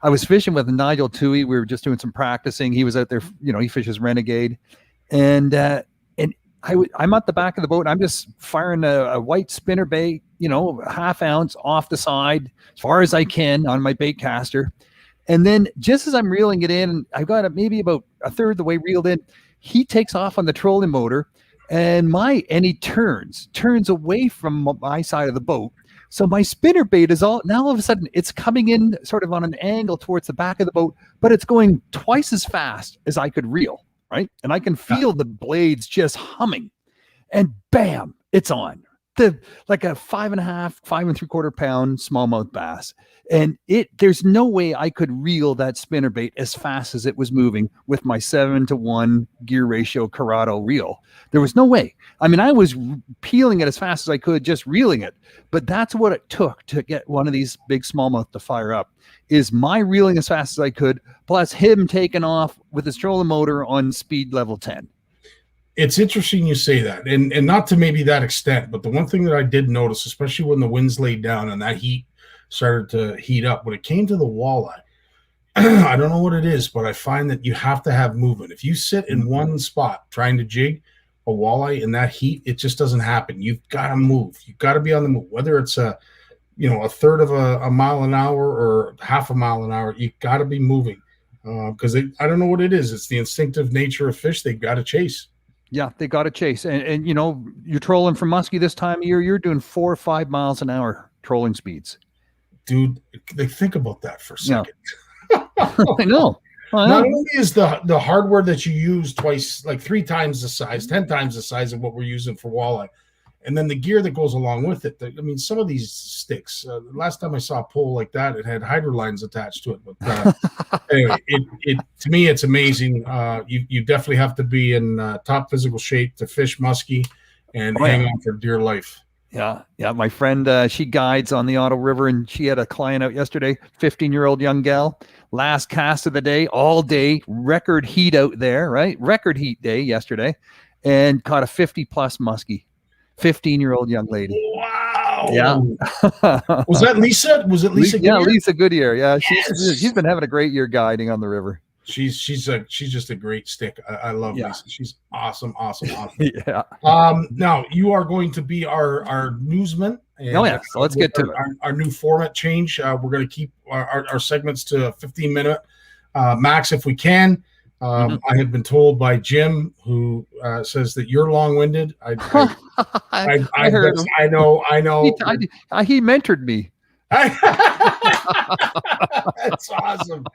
I was fishing with Nigel Toohey. We were just doing some practicing. He was out there, he fishes Renegade, and I'm at the back of the boat. And I'm just firing a white spinner bait, ½ ounce off the side as far as I can on my bait caster. And then just as I'm reeling it in, I've got it maybe about a third of the way reeled in. He takes off on the trolling motor, and he turns away from my side of the boat. So my spinner bait is all of a sudden it's coming in sort of on an angle towards the back of the boat, but it's going twice as fast as I could reel, right? And I can feel the blades just humming, and bam, it's on. Like a 5.5 3/4 pound smallmouth bass. And there's no way I could reel that spinnerbait as fast as it was moving with my 7-to-1 gear ratio Corrado reel. There was no way. I mean, I was peeling it as fast as I could, just reeling it. But that's what it took to get one of these big smallmouth to fire up, is my reeling as fast as I could, plus him taking off with his trolling motor on speed level 10. It's interesting you say that, and not to maybe that extent, but the one thing that I did notice, especially when the winds laid down and that heat started to heat up, when it came to the walleye, I don't know what it is, but I find that you have to have movement. If you sit in one spot trying to jig a walleye in that heat, it just doesn't happen. You've got to move. You've got to be on the move, whether it's a third of a mile an hour or half a mile an hour. You've got to be moving because I don't know what it is. It's the instinctive nature of fish. They've got to chase. Yeah, they got to chase. And you're trolling from muskie this time of year, you're doing 4 or 5 miles an hour trolling speeds. Dude, think about that for a second. Yeah. I know. Not only is the hardware that you use twice, like 3 times the size, 10 times the size of what we're using for walleye, and then the gear that goes along with it. I mean, some of these sticks, last time I saw a pole like that, it had hydro lines attached to it. But anyway, it to me, it's amazing. You definitely have to be in top physical shape to fish muskie and hang on for dear life. Yeah. My friend, she guides on the Otto River, and she had a client out yesterday, 15-year-old young gal, last cast of the day, all day, record heat out there, right? Record heat day yesterday, and caught a 50-plus muskie. 15-year-old young lady. Wow. Yeah. Was that Lisa? Was it Lisa? Yeah, Lisa Goodyear. Yeah, she's been having a great year guiding on the river. She's just a great stick. I love Lisa. She's awesome. Yeah. Now you are going to be our newsman. And, so let's get to it. Our new format change. We're going to keep our segments to a 15-minute max if we can. I have been told by Jim, who says that you're long-winded. I heard him. I know. He mentored me. That's awesome.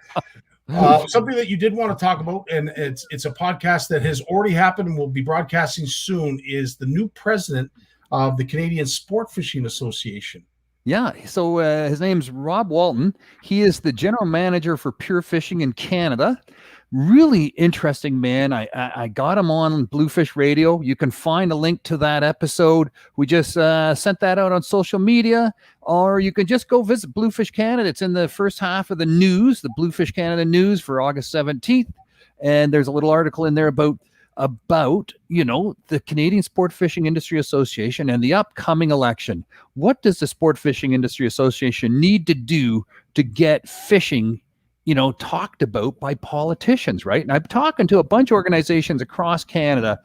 Something that you did want to talk about, and it's a podcast that has already happened and will be broadcasting soon, is the new president of the Canadian Sport Fishing Association. Yeah, so his name's Rob Walton. He is the general manager for Pure Fishing in Canada. Really interesting man. I got him on Bluefish Radio. You can find a link to that episode. We just sent that out on social media, or you can just go visit Bluefish Canada. It's in the first half of the news, the Bluefish Canada news for August 17th. And there's a little article in there about the Canadian Sport Fishing Industry Association and the upcoming election. What does the Sport Fishing Industry Association need to do to get fishing talked about by politicians, right? And I'm talking to a bunch of organizations across Canada,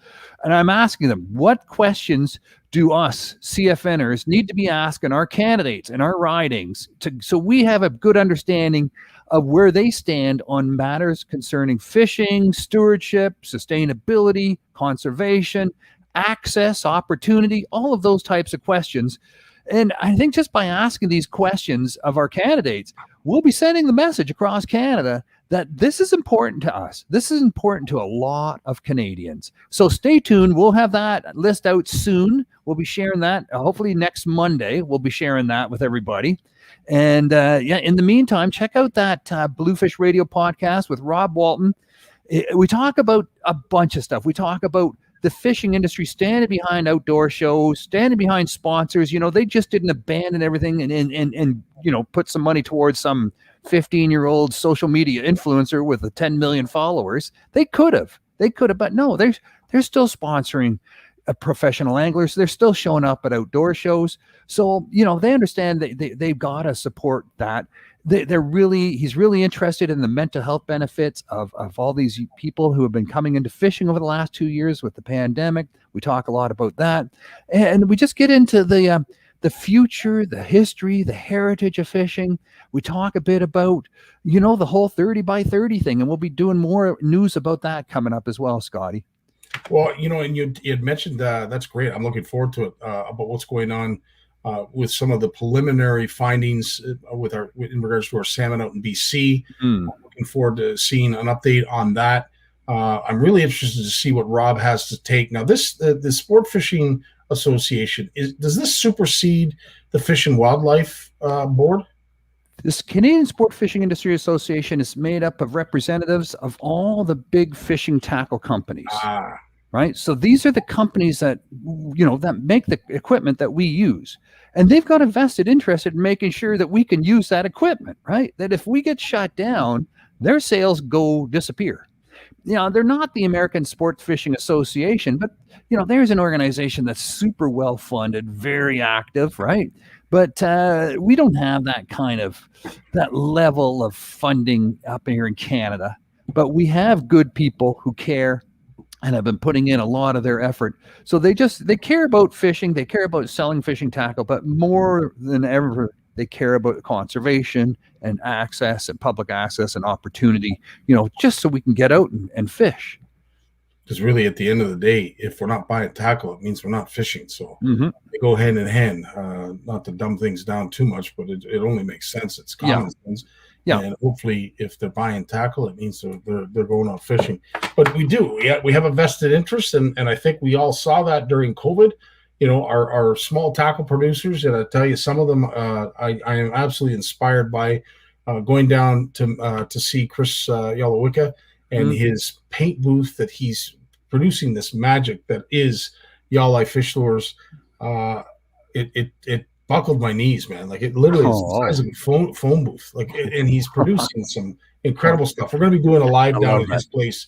and I'm asking them, what questions do us CFNers need to be asking our candidates and our ridings so we have a good understanding of where they stand on matters concerning fishing, stewardship, sustainability, conservation, access, opportunity, all of those types of questions. And I think just by asking these questions of our candidates, we'll be sending the message across Canada that this is important to us. This is important to a lot of Canadians. So stay tuned. We'll have that list out soon. We'll be sharing that. Hopefully next Monday, we'll be sharing that with everybody. And in the meantime, check out that Bluefish Radio podcast with Rob Walton. We talk about a bunch of stuff. We talk about the fishing industry standing behind outdoor shows, standing behind sponsors. They just didn't abandon everything and put some money towards some 15-year-old social media influencer with 10 million followers. They could have, but no, They're still sponsoring professional anglers. They're still showing up at outdoor shows. So, they understand that they've got to support that. He's really interested in the mental health benefits of all these people who have been coming into fishing over the last 2 years with the pandemic. We talk a lot about that. And we just get into the future, the history, the heritage of fishing. We talk a bit about, the whole 30 by 30 thing, and we'll be doing more news about that coming up as well, Scotty. Well, and you had mentioned that's great. I'm looking forward to it about what's going on with some of the preliminary findings in regards to our salmon out in BC. I'm looking forward to seeing an update on that. I'm really interested to see what Rob has to take. Now, the Sport Fishing Association, does this supersede the Fish and Wildlife Board? This Canadian Sport Fishing Industry Association is made up of representatives of all the big fishing tackle companies. Right? So these are the companies that, that make the equipment that we use. And they've got a vested interest in making sure that we can use that equipment, right? That if we get shut down, their sales disappear. They're not the American Sport Fishing Association, but, there's an organization that's super well funded, very active, right? But we don't have that level of funding up here in Canada. But we have good people who care and have been putting in a lot of their effort. So they care about fishing, they care about selling fishing tackle, but more than ever, they care about conservation and access and public access and opportunity, just so we can get out and fish. Because really, at the end of the day, if we're not buying tackle, it means we're not fishing. So they go hand in hand. Not to dumb things down too much, but it only makes sense. It's common sense. Yeah. And hopefully, if they're buying tackle, it means they're going out fishing. But we have a vested interest, and I think we all saw that during COVID. Our small tackle producers, and I tell you, some of them I am absolutely inspired by. Going down to see Chris Yalowicka and his paint booth that he's producing this magic that is Yalai Fish Lures. It buckled my knees, man. Like, it literally is the size of a phone booth. Like, and he's producing some incredible stuff. We're going to be doing a live down at his place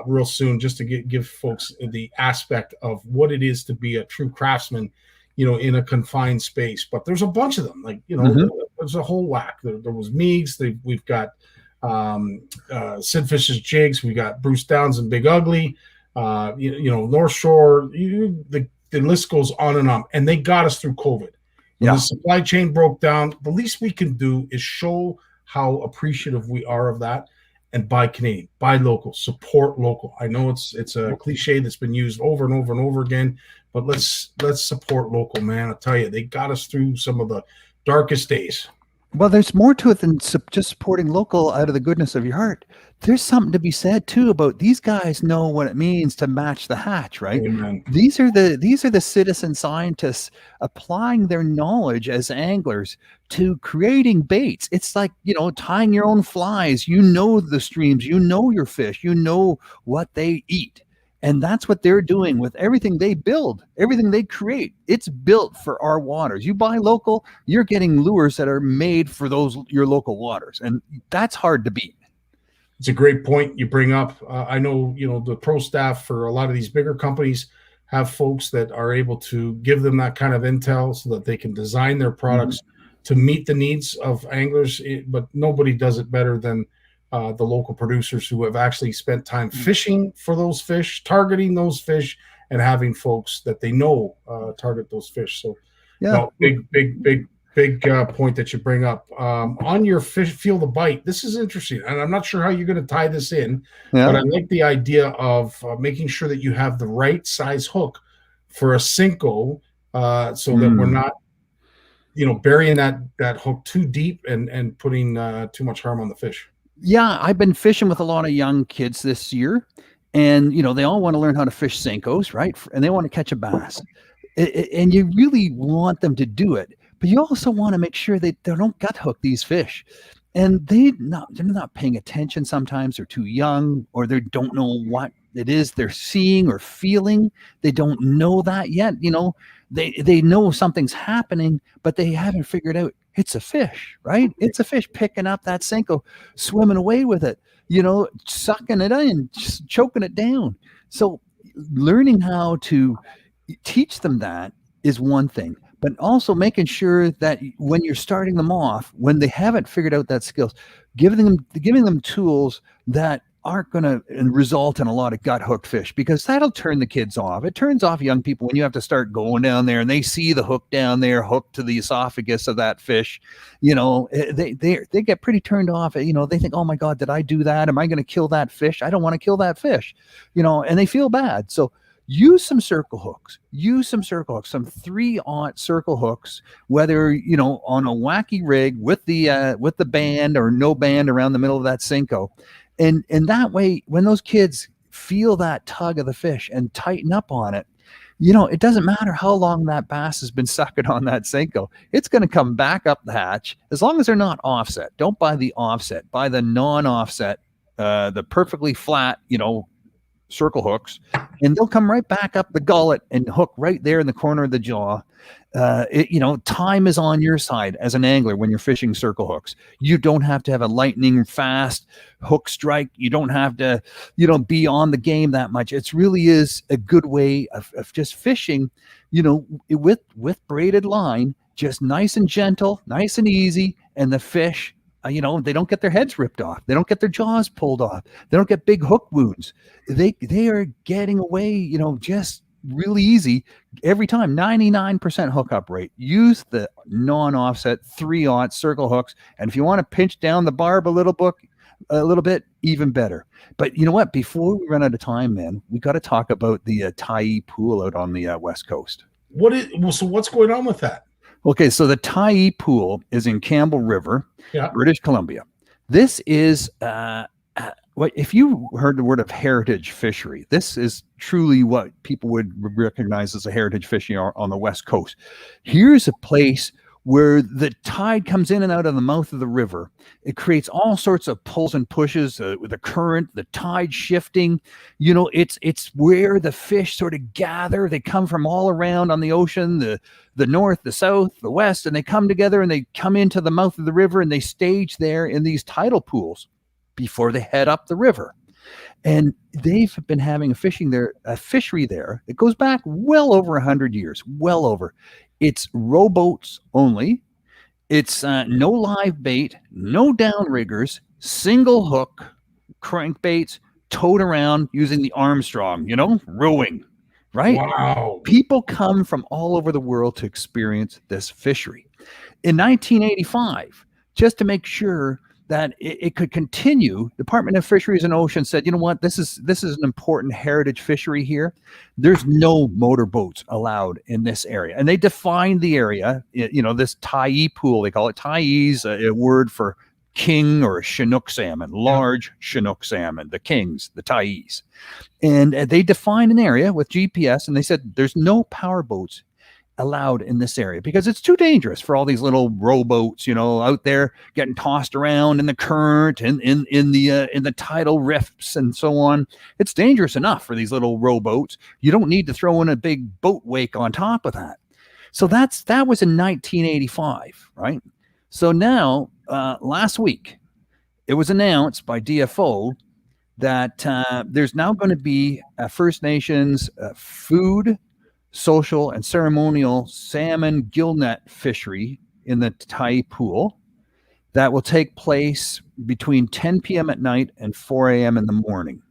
real soon, just to give folks the aspect of what it is to be a true craftsman, in a confined space. But there's a bunch of them. Like, there's a whole whack. There was Meigs. We've got Sid Fish's Jigs. We got Bruce Downs and Big Ugly. North Shore. The list goes on and on. And they got us through COVID. When the supply chain broke down, the least we can do is show how appreciative we are of that, and buy Canadian, buy local, support local. I know it's a cliche that's been used over and over and over again, but let's support local, man. I tell you, they got us through some of the darkest days. Well, there's more to it than just supporting local out of the goodness of your heart. There's something to be said too about these guys know what it means to match the hatch, right? Amen. These are the citizen scientists applying their knowledge as anglers to creating baits. It's like, tying your own flies. The streams, your fish, what they eat. And that's what they're doing with everything they build, everything they create. It's built for our waters. You buy local, you're getting lures that are made for your local waters. And that's hard to beat. It's a great point you bring up. I know, the pro staff for a lot of these bigger companies have folks that are able to give them that kind of intel so that they can design their products to meet the needs of anglers. But nobody does it better than the local producers who have actually spent time fishing for those fish, targeting those fish, and having folks that they know target those fish. So, big point that you bring up. On your fish, feel the bite. This is interesting, and I'm not sure how you're going to tie this in, but I like the idea of making sure that you have the right size hook for a Cinco, so that we're not, burying that hook too deep and putting too much harm on the fish. Yeah, I've been fishing with a lot of young kids this year, and they all want to learn how to fish Cincos, right? And they want to catch a bass, and you really want them to do it, but you also want to make sure they don't gut hook these fish, and they're not paying attention. Sometimes they're too young, or they don't know what it is they're seeing or feeling. They don't know that yet. They know something's happening, but they haven't figured out it's a fish, right? It's a fish picking up that Cinco, swimming away with it, sucking it in, just choking it down. So learning how to teach them that is one thing, but also making sure that when you're starting them off, when they haven't figured out that skills, giving them tools that aren't going to result in a lot of gut hooked fish, because that'll turn the kids off. It turns off young people when you have to start going down there and they see the hook down there hooked to the esophagus of that fish. They get pretty turned off. They think, oh my God, did I do that? Am I going to kill that fish? I don't want to kill that fish, and they feel bad. So use some circle hooks, some 3/0 circle hooks, whether, on a wacky rig with the band or no band around the middle of that Cinco. And that way, when those kids feel that tug of the fish and tighten up on it, it doesn't matter how long that bass has been sucking on that Cinco. It's going to come back up the hatch as long as they're not offset. Don't buy the offset, buy the non-offset, the perfectly flat, circle hooks, and they'll come right back up the gullet and hook right there in the corner of the jaw. Time is on your side as an angler when you're fishing circle hooks. You don't have to have a lightning fast hook strike. You don't have to, be on the game that much. It really is a good way of just fishing, with braided line, just nice and gentle, nice and easy, and the fish, they don't get their heads ripped off. They don't get their jaws pulled off. They don't get big hook wounds. They are getting away, just really easy every time. 99% hookup rate. Use the non-offset 3/0 circle hooks, and if you want to pinch down the barb a little bit, even better. But you know what? Before we run out of time, man, we got to talk about the Tyee pool out on the west coast. So what's going on with that? Okay, so the Tyee pool is in Campbell River, British Columbia. This is if you heard the word of heritage fishery, this is truly what people would recognize as a heritage fishing on the west coast. Here's a place where the tide comes in and out of the mouth of the river. It creates all sorts of pulls and pushes with the current, the tide shifting. It's where the fish sort of gather. They come from all around on the ocean, the north, the south, the west, and they come together and they come into the mouth of the river and they stage there in these tidal pools before they head up the river. And they've been having a fishery there. It goes back well over 100 years, well over. It's rowboats only. It's no live bait, no downriggers, single hook, crankbaits, towed around using the Armstrong, rowing, right? Wow. People come from all over the world to experience this fishery. In 1985, just to make sure that it could continue, Department of Fisheries and Oceans said, you know what, this is an important heritage fishery here. There's no motorboats allowed in this area. And they defined the area, this Tyee pool, they call it. Tyee's a word for king or Chinook salmon, large Chinook salmon, the kings, the Tyees. And they defined an area with GPS, and they said there's no power boats allowed in this area because it's too dangerous for all these little rowboats, out there getting tossed around in the current and in the tidal rifts and so on. It's dangerous enough for these little rowboats. You don't need to throw in a big boat wake on top of that. So that was in 1985, right? So now, last week, it was announced by DFO that there's now going to be a First Nations food, social, and ceremonial salmon gillnet fishery in the Tyee pool that will take place between 10 p.m. at night and 4 a.m. in the morning.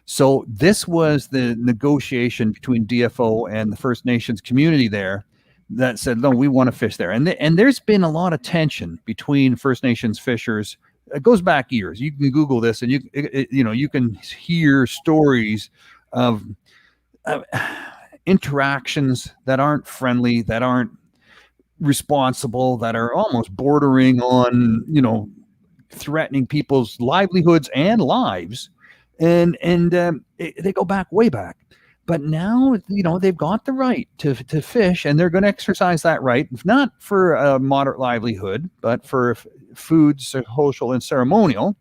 So this was the negotiation between DFO and the First Nations community there that said, no, we want to fish there. And there's been a lot of tension between First Nations fishers. It goes back years. You can Google this and you can hear stories of interactions that aren't friendly, that aren't responsible, that are almost bordering on, threatening people's livelihoods and lives. And they go way back. But now, they've got the right to fish, and they're going to exercise that right, not for a moderate livelihood, but for food, social, and ceremonial.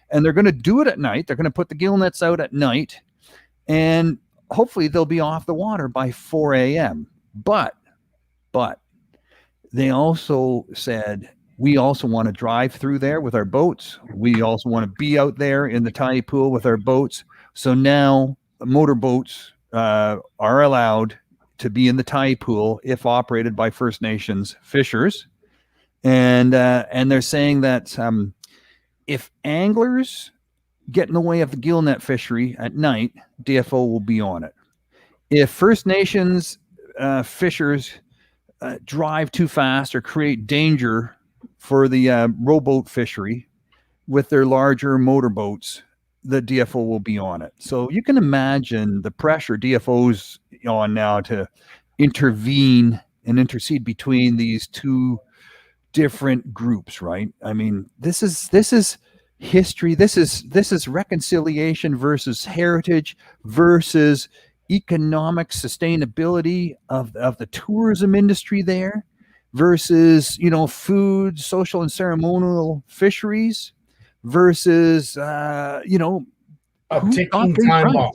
And they're going to do it at night. They're going to put the gill nets out at night, and hopefully they'll be off the water by 4 a.m. But they also said, we also want to drive through there with our boats. We also want to be out there in the Tyee pool with our boats. So now motorboats are allowed to be in the tide pool if operated by First Nations fishers. And they're saying that if anglers get in the way of the gillnet fishery at night, DFO will be on it. If First Nations fishers drive too fast or create danger for the rowboat fishery with their larger motorboats, the DFO will be on it. So you can imagine the pressure DFO's on now to intervene and intercede between these two different groups, right? I mean, this is history. This is reconciliation versus heritage versus economic sustainability of the tourism industry there versus, you know, food, social and ceremonial fisheries versus, you know, A who got ticking these time rights? bomb.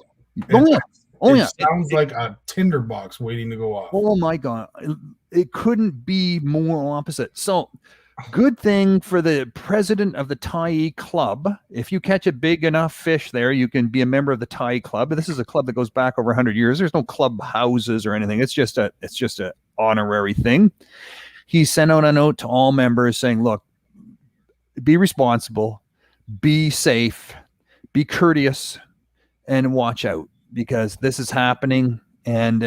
Oh yeah. Oh It yeah. sounds like a tinderbox waiting to go off. Oh my God. It couldn't be more opposite. So good thing for the president of the Thai club. If you catch a big enough fish there, you can be a member of the Thai club. This is a club that goes back over 100 years. There's no club houses or anything. It's just a honorary thing. He sent out a note to all members saying, look, be responsible, be safe, be courteous, and watch out, because this is happening, and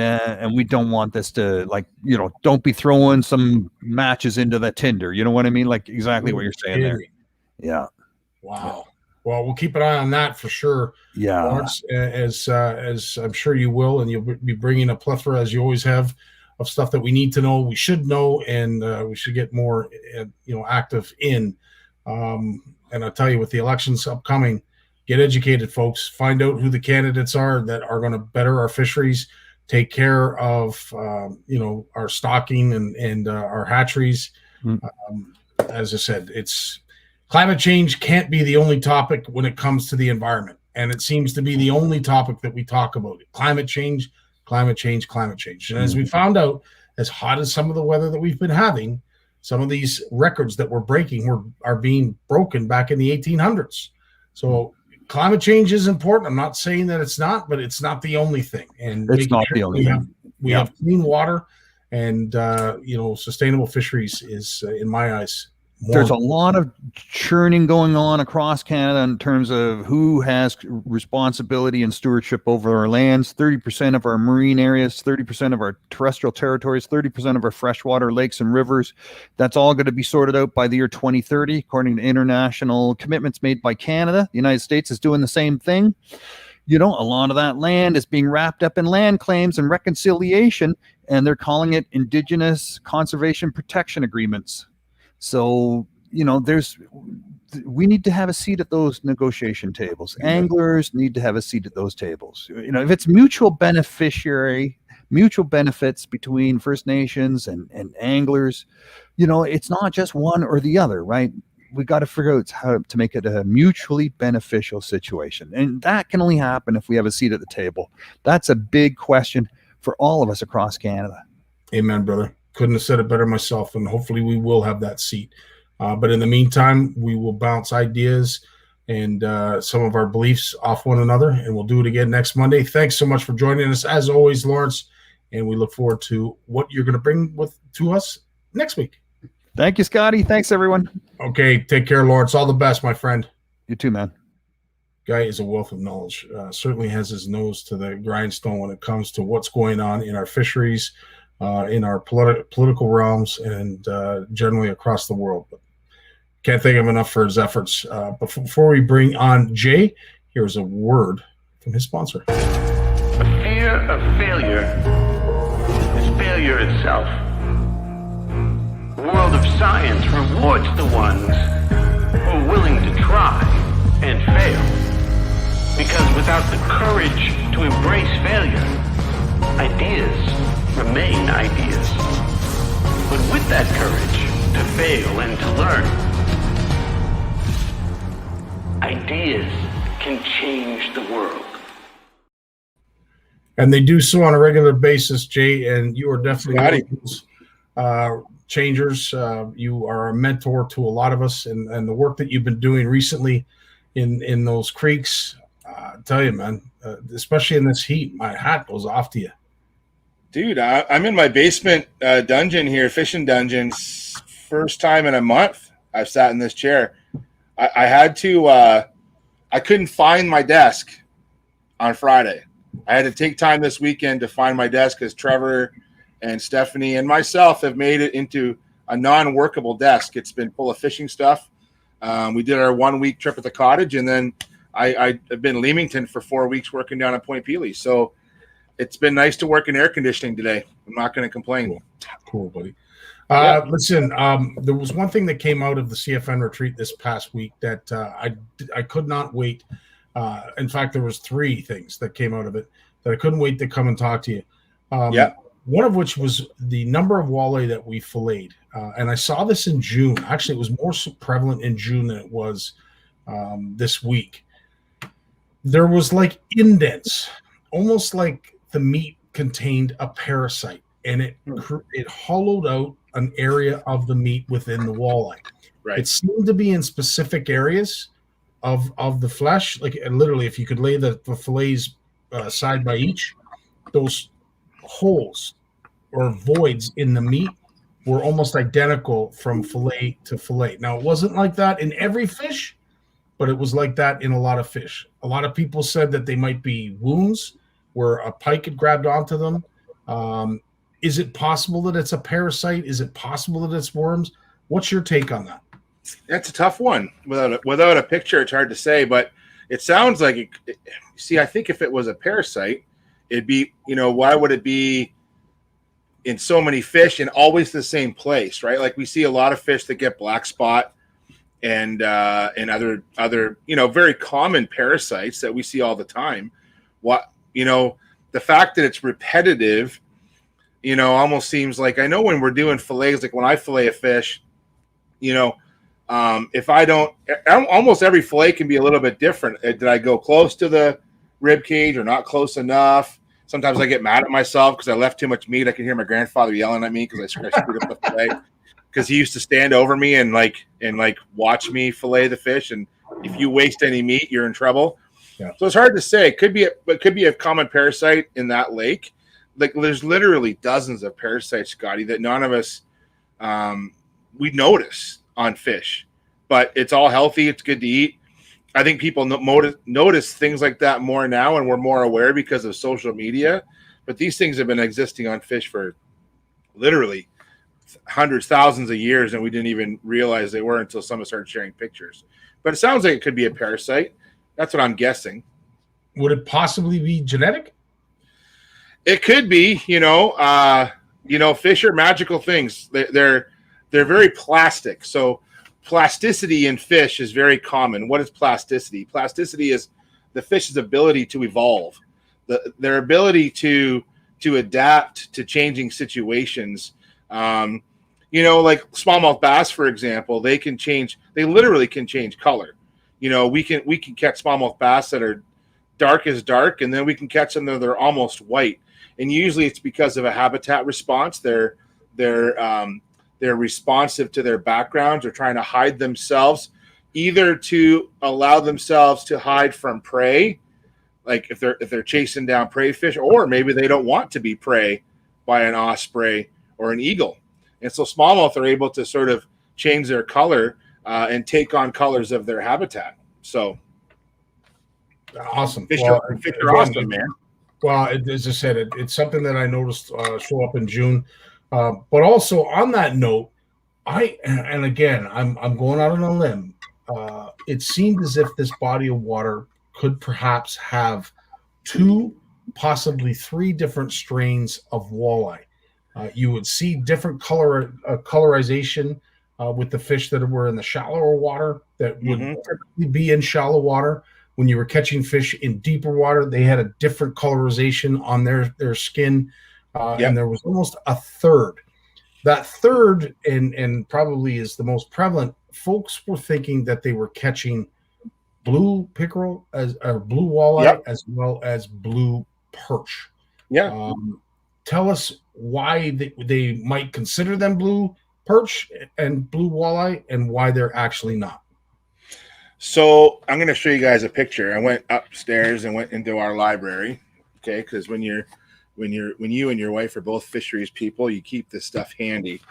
we don't want this to, like, you know, don't be throwing some matches into the tinder. You know what I mean? Like exactly what you're saying there. Yeah. Wow. Well, we'll keep an eye on that for sure. Yeah. Lawrence, as I'm sure you will, and you'll be bringing a plethora, as you always have, of stuff that we need to know, we should know, and we should get more, active in. And I'll tell you, with the elections upcoming, get educated, folks. Find out who the candidates are that are going to better our fisheries, take care of, our stocking and our hatcheries. As I said, it's climate change can't be the only topic when it comes to the environment. And it seems to be the only topic that we talk about. Climate change. And as we found out, as hot as some of the weather that we've been having, some of these records that we're breaking are being broken back in the 1800s. So climate change is important. I'm not saying that it's not, but it's not the only thing. And it's not the only thing. We have clean water, and sustainable fisheries is, in my eyes, there's a lot of churning going on across Canada in terms of who has responsibility and stewardship over our lands. 30% of our marine areas, 30% of our terrestrial territories, 30% of our freshwater lakes and rivers. That's all going to be sorted out by the year 2030, according to international commitments made by Canada. The United States is doing the same thing. You know, a lot of that land is being wrapped up in land claims and reconciliation, and they're calling it Indigenous Conservation Protection Agreements. So, we need to have a seat at those negotiation tables. Anglers need to have a seat at those tables. If it's mutual benefits between First Nations and anglers, it's not just one or the other, right? We got to figure out how to make it a mutually beneficial situation. And that can only happen if we have a seat at the table. That's a big question for all of us across Canada. Amen, brother. Couldn't have said it better myself, and hopefully we will have that seat. But in the meantime, we will bounce ideas and some of our beliefs off one another, and we'll do it again next Monday. Thanks so much for joining us, as always, Lawrence, and we look forward to what you're going to bring to us next week. Thank you, Scotty. Thanks, everyone. Okay, take care, Lawrence. All the best, my friend. You too, man. Guy is a wealth of knowledge. Certainly has his nose to the grindstone when it comes to what's going on in our fisheries, in our political realms, and generally across the world. But can't thank him enough for his efforts. But before we bring on Jay, here's a word from his sponsor. The fear of failure is failure itself. The world of science rewards the ones who are willing to try and fail. Because without the courage to embrace failure, ideas remain ideas. But with that courage to fail and to learn, ideas can change the world. And they do so on a regular basis, Jay, and you are definitely one of those changers. You are a mentor to a lot of us, and the work that you've been doing recently in those creeks, I tell you, man, especially in this heat. My hat goes off to you. Dude, I'm in my basement dungeon here, fishing dungeons. First time in a month I've sat in this chair. I had to, I couldn't find my desk on Friday. I had to take time this weekend to find my desk because Trevor and Stephanie and myself have made it into a non-workable desk. It's been full of fishing stuff. We did our 1 week trip at the cottage, and then I've been in Leamington for 4 weeks working down at Point Pelee. So it's been nice to work in air conditioning today. I'm not going to complain. Cool, buddy. Yeah. Listen, there was one thing that came out of the CFN retreat this past week that I could not wait. In fact, there was 3 things that came out of it that I couldn't wait to come and talk to you. One of which was the number of walleye that we filleted. And I saw this in June. Actually, it was more so prevalent in June than it was this week. There was like indents, almost like the meat contained a parasite, and it hollowed out an area of the meat within the walleye. Right. It seemed to be in specific areas of the flesh. Like literally, if you could lay the fillets side by each, those holes or voids in the meat were almost identical from fillet to fillet. Now, it wasn't like that in every fish, but it was like that in a lot of fish. A lot of people said that they might be wounds where a pike had grabbed onto them. Is it possible that it's a parasite? Is it possible that it's worms? What's your take on that? That's a tough one. Without a picture, it's hard to say, but it sounds like I think if it was a parasite, it'd be, why would it be in so many fish and always the same place, right? Like we see a lot of fish that get black spot and other very common parasites that we see all the time. The fact that it's repetitive, almost seems like, I know when we're doing fillets, like when I fillet a fish, if I don't, almost every fillet can be a little bit different. Did I go close to the rib cage or not close enough? Sometimes I get mad at myself because I left too much meat. I can hear my grandfather yelling at me because I screwed up the fillet, because he used to stand over me and watch me fillet the fish. And if you waste any meat, you're in trouble. Yeah. So it's hard to say. It could be a common parasite in that lake. Like there's literally dozens of parasites, Scotty, that none of us we notice on fish, but it's all healthy. It's good to eat. I think people notice things like that more now, and we're more aware because of social media. But these things have been existing on fish for literally hundreds, thousands of years, and we didn't even realize they were until someone started sharing pictures. But it sounds like it could be a parasite. That's what I'm guessing. Would it possibly be genetic? It could be. Fish are magical things. They're very plastic. So plasticity in fish is very common. What is plasticity? Plasticity is the fish's ability to evolve, their ability to adapt to changing situations. Like smallmouth bass, for example, they literally can change color. We can catch smallmouth bass that are dark as dark, and then we can catch them that are almost white. And usually it's because of a habitat response. They're responsive to their backgrounds, or trying to hide themselves, either to allow themselves to hide from prey, like if they're chasing down prey fish, or maybe they don't want to be prey by an osprey or an eagle. And so smallmouth are able to sort of change their color and take on colors of their habitat. So awesome. Fish are awesome, man. Well, as I said, it's something that I noticed show up in June. But also on that note, I'm going out on a limb. It seemed as if this body of water could perhaps have 2, possibly 3 different strains of walleye. You would see different colorization with the fish that were in the shallower water that would typically be in shallow water. When you were catching fish in deeper water, they had a different colorization on their skin. And there was almost a third. That third, and probably is the most prevalent, folks were thinking that they were catching blue pickerel blue walleye as well as blue perch. Yeah. Tell us why they might consider them blue perch and blue walleye, and why they're actually not. So I'm going to show you guys a picture. I went upstairs and went into our library. Okay, because when you and your wife are both fisheries people, you keep this stuff handy.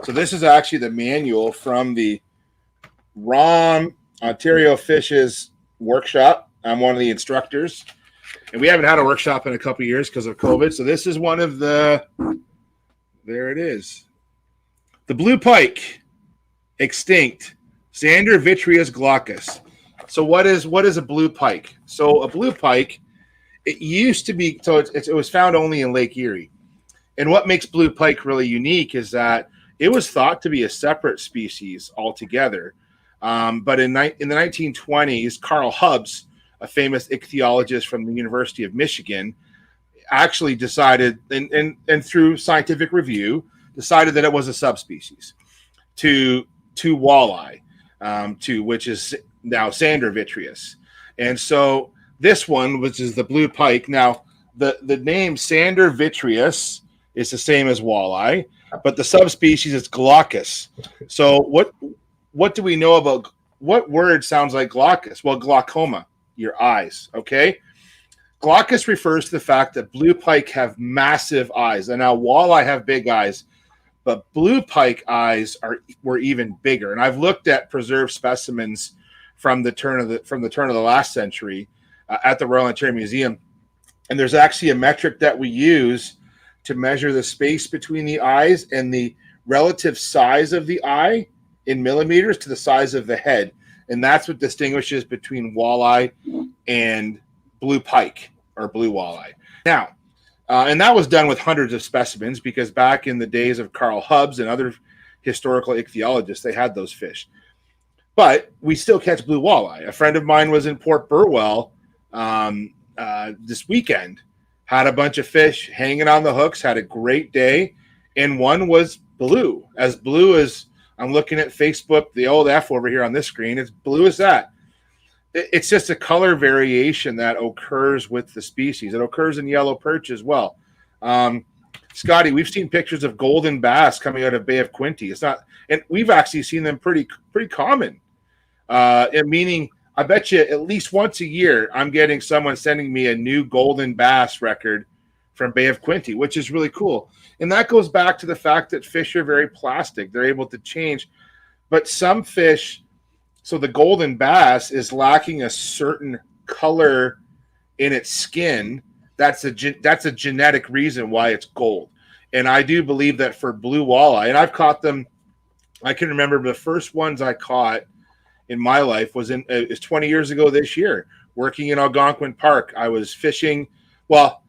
So this is actually the manual from the ROM Ontario Fishes workshop. I'm one of the instructors, and we haven't had a workshop in a couple of years because of COVID. So this is one of the, there it is, the blue pike, extinct, Zander vitreus glaucus. So what is a blue pike? So a blue pike, it used to be, so it was found only in Lake Erie. And what makes blue pike really unique is that it was thought to be a separate species altogether. But in the 1920s, Carl Hubbs, a famous ichthyologist from the University of Michigan, actually decided, and through scientific review, decided that it was a subspecies to walleye, which is now Zander vitreus. And so this one, which is the blue pike, now the name Zander vitreus is the same as walleye, but the subspecies is glaucus. So what do we know about, what word sounds like glaucus? Well, glaucoma, your eyes, okay? Glaucus refers to the fact that blue pike have massive eyes. And now walleye have big eyes, but blue pike eyes were even bigger. And I've looked at preserved specimens from the turn of the last century at the Royal Ontario Museum, and there's actually a metric that we use to measure the space between the eyes and the relative size of the eye in millimeters to the size of the head, and that's what distinguishes between walleye and blue pike or blue walleye. Now, and that was done with hundreds of specimens, because back in the days of Carl Hubbs and other historical ichthyologists, they had those fish. But we still catch blue walleye. A friend of mine was in Port Burwell this weekend, had a bunch of fish hanging on the hooks, had a great day, and one was blue as I'm looking at Facebook, the old F over here on this screen. It's blue as that. It's just a color variation that occurs with the species. It occurs in yellow perch as well. Scotty, we've seen pictures of golden bass coming out of Bay of Quinte. It's not, and we've actually seen them pretty common. Meaning, I bet you at least once a year, I'm getting someone sending me a new golden bass record from Bay of Quinte, which is really cool. And that goes back to the fact that fish are very plastic. They're able to change. But some fish, so the golden bass is lacking a certain color in its skin. That's a genetic reason why it's gold. And I do believe that for blue walleye, and I've caught them, I can remember the first ones I caught in my life was 20 years ago this year, working in Algonquin Park. I was fishing, well,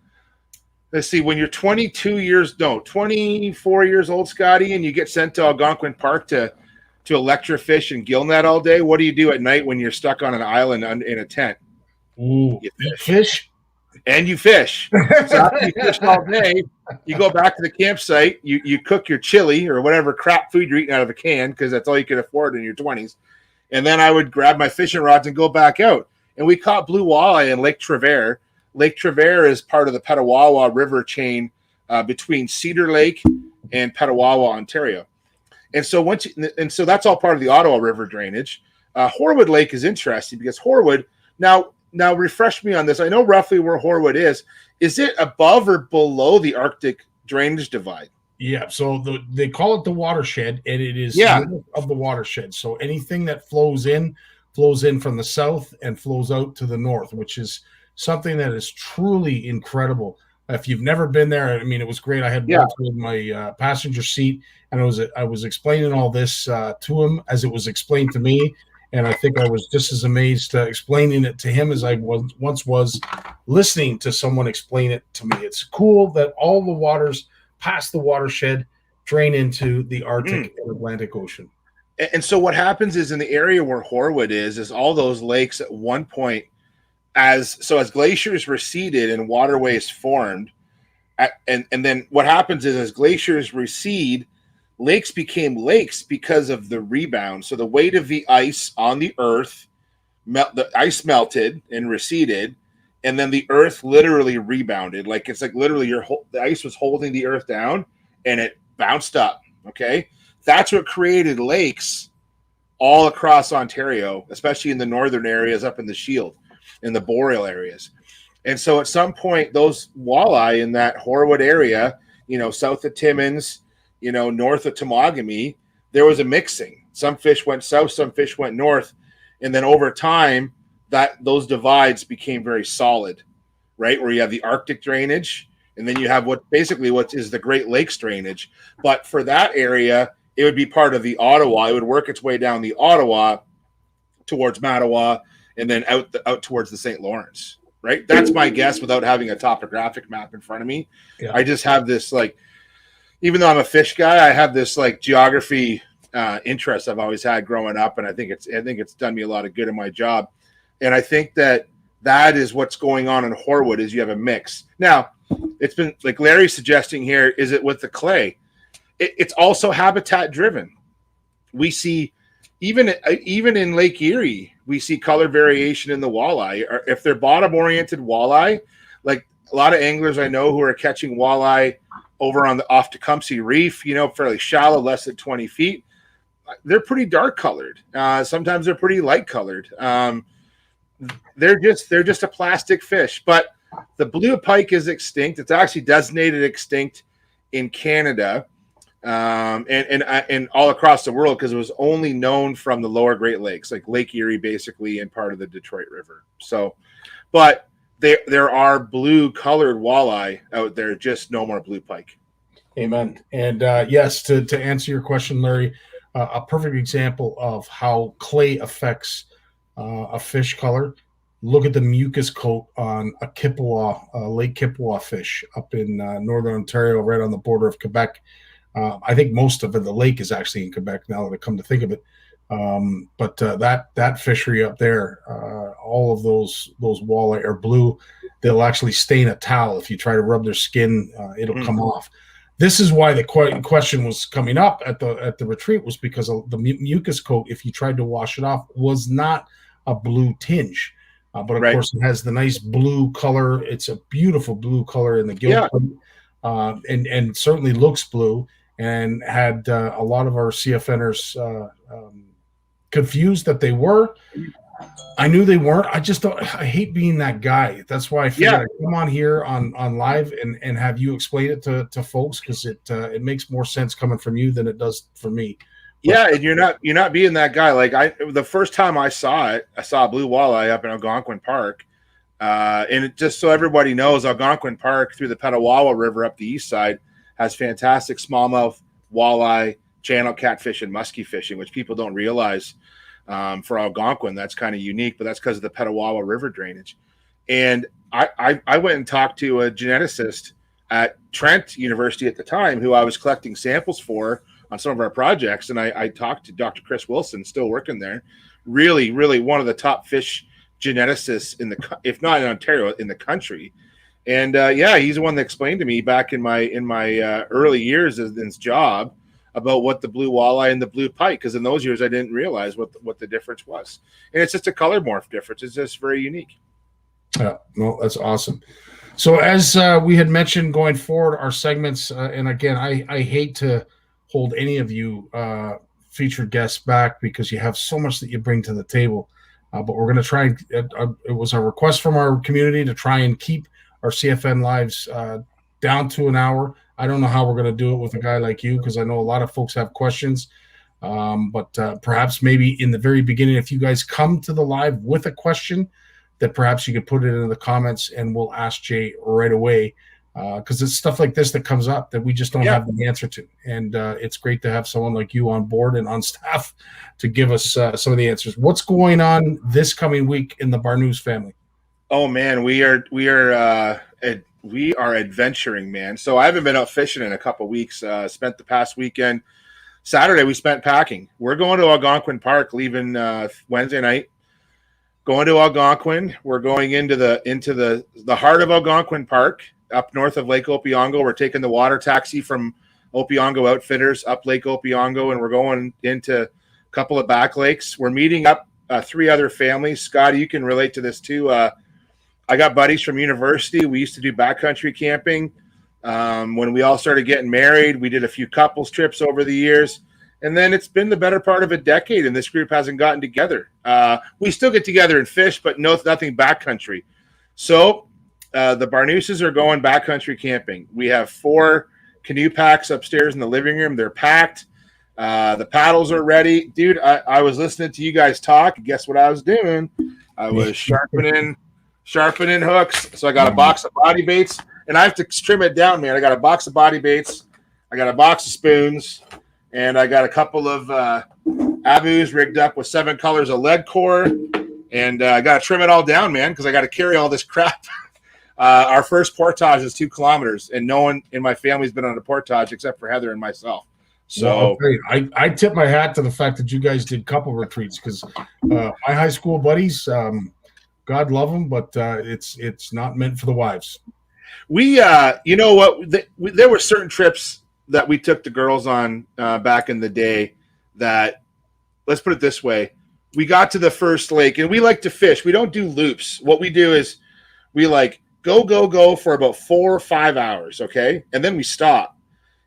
let's see, when you're 24 years old, Scotty, and you get sent to Algonquin Park to electrofish and gill net all day, what do you do at night when you're stuck on an island in a tent? Ooh, you fish? And you fish. So after you fish all day, you go back to the campsite, you cook your chili or whatever crap food you're eating out of a can, because that's all you could afford in your 20s. And then I would grab my fishing rods and go back out. And we caught blue walleye in Lake Travers. Lake Travers is part of the Petawawa River chain between Cedar Lake and Petawawa, Ontario. And so so that's all part of the Ottawa River drainage. Horwood Lake is interesting because Horwood, now refresh me on this. I know roughly where Horwood is. Is it above or below the Arctic drainage divide? Yeah, so they call it the watershed, and it is north of the watershed. So anything that flows in from the south and flows out to the north, which is something that is truly incredible. If you've never been there, I mean, it was great. I had Walter in my passenger seat, and I was explaining all this to him as it was explained to me, and I think I was just as amazed explaining it to him as I once was listening to someone explain it to me. It's cool that all the waters past the watershed drain into the Arctic and Atlantic Ocean. And so what happens is in the area where Horwood is all those lakes at one point, as glaciers receded and waterways formed, and then what happens is as glaciers recede, lakes became lakes because of the rebound. So the weight of the ice on the earth, the ice melted and receded, and then the earth literally rebounded. Like it's like literally the ice was holding the earth down and it bounced up. Okay. That's what created lakes all across Ontario, especially in the northern areas up in the Shield, in the boreal areas. And so at some point, those walleye in that Horwood area, south of Timmins, north of Temagami, there was a mixing. Some fish went south, some fish went north. And then over time, those divides became very solid, right? Where you have the Arctic drainage, and then you have what is the Great Lakes drainage. But for that area, it would be part of the Ottawa. It would work its way down the Ottawa towards Mattawa, and then out towards the St. Lawrence, right? That's my guess without having a topographic map in front of me. Yeah. I just have this, even though I'm a fish guy, I have this geography interest I've always had growing up, and I think it's done me a lot of good in my job. And I think that is what's going on in Horwood, is you have a mix. Now, it's been like Larry's suggesting here, is it with the clay? It's also habitat driven. We see even in Lake Erie, we see color variation in the walleye. Or if they're bottom oriented walleye, like a lot of anglers I know who are catching walleye over off Tecumseh Reef, fairly shallow, less than 20 feet, they're pretty dark colored. Sometimes they're pretty light colored. They're just a plastic fish. But the blue pike is extinct. It's actually designated extinct in Canada and all across the world, because it was only known from the lower Great Lakes, like Lake Erie, basically, and part of the Detroit River. So, but there are blue colored walleye out there, just no more blue pike. Amen. And yes, to answer your question, Larry, a perfect example of how clay affects a fish color. Look at the mucus coat on a Kippewa, Lake Kippewa fish up in northern Ontario, right on the border of Quebec. I think most of the lake is actually in Quebec, now that I come to think of it. But that fishery up there, all of those walleye are blue. They'll actually stain a towel. If you try to rub their skin, it'll come off. This is why the question was coming up at the retreat, was because of the mucus coat, if you tried to wash it off, was not a blue tinge. But of course, it has the nice blue color. It's a beautiful blue color in the gill plate, and certainly looks blue. And had a lot of our CFNers confused that they were. I knew they weren't. I hate being that guy. That's why I figured I'd come on here on live and have you explain it to folks, because it makes more sense coming from you than it does for me. Yeah, and you're not being that guy. Like the first time I saw it, I saw a blue walleye up in Algonquin Park, and just so everybody knows, Algonquin Park through the Petawawa River up the east side has fantastic smallmouth, walleye, channel catfish, and muskie fishing, which people don't realize. For Algonquin, that's kind of unique, but that's because of the Petawawa River drainage. And I went and talked to a geneticist at Trent University at the time, who I was collecting samples for on some of our projects. And I talked to Dr. Chris Wilson, still working there, really, really one of the top fish geneticists if not in Ontario, in the country. And he's the one that explained to me back in my early years in this job about what the blue walleye and the blue pike, because in those years I didn't realize what the difference was. And it's just a color morph difference. It's just very unique. Yeah, no, that's awesome. So as we had mentioned, going forward, our segments, and again, I hate to hold any of you featured guests back, because you have so much that you bring to the table. But we're going to try. It was a request from our community to try and keep our CFN lives down to an hour. I don't know how we're going to do it with a guy like you, because I know a lot of folks have questions. But perhaps maybe in the very beginning, if you guys come to the live with a question, that perhaps you could put it in the comments and we'll ask Jay right away. Because it's stuff like this that comes up that we just don't have the answer to. And it's great to have someone like you on board and on staff to give us some of the answers. What's going on this coming week in the BARNUCZ family? Oh man, we are adventuring, man. So I haven't been out fishing in a couple of weeks. Spent the past weekend. Saturday we spent packing. We're going to Algonquin Park, leaving Wednesday night. Going to Algonquin. We're going into the heart of Algonquin Park, up north of Lake Opeongo. We're taking the water taxi from Opeongo Outfitters up Lake Opeongo, and we're going into a couple of back lakes. We're meeting up 3 other families. Scotty, you can relate to this too. I got buddies from university. We used to do backcountry camping. When we all started getting married, we did a few couples trips over the years. And then it's been the better part of a decade, and this group hasn't gotten together. We still get together and fish, but nothing backcountry. So the BARNUCZs are going backcountry camping. We have 4 canoe packs upstairs in the living room. They're packed. The paddles are ready. Dude, I was listening to you guys talk. Guess what I was doing? I was sharpening hooks. So I got a box of body baits, and I have to trim it down, man. I got a box of body baits. I got a box of spoons. And I got a couple of abus rigged up with 7 colors of lead core. And I got to trim it all down, man, because I got to carry all this crap. Our first portage is 2 kilometers, and no one in my family's been on a portage except for Heather and myself. So I tip my hat to the fact that you guys did couple retreats, because my high school buddies, God love them, but it's not meant for the wives. We, you know what, there were certain trips that we took the girls on back in the day that, let's put it this way, we got to the first lake, and we like to fish. We don't do loops. What we do is we like go for about 4 or 5 hours, okay? And then we stop.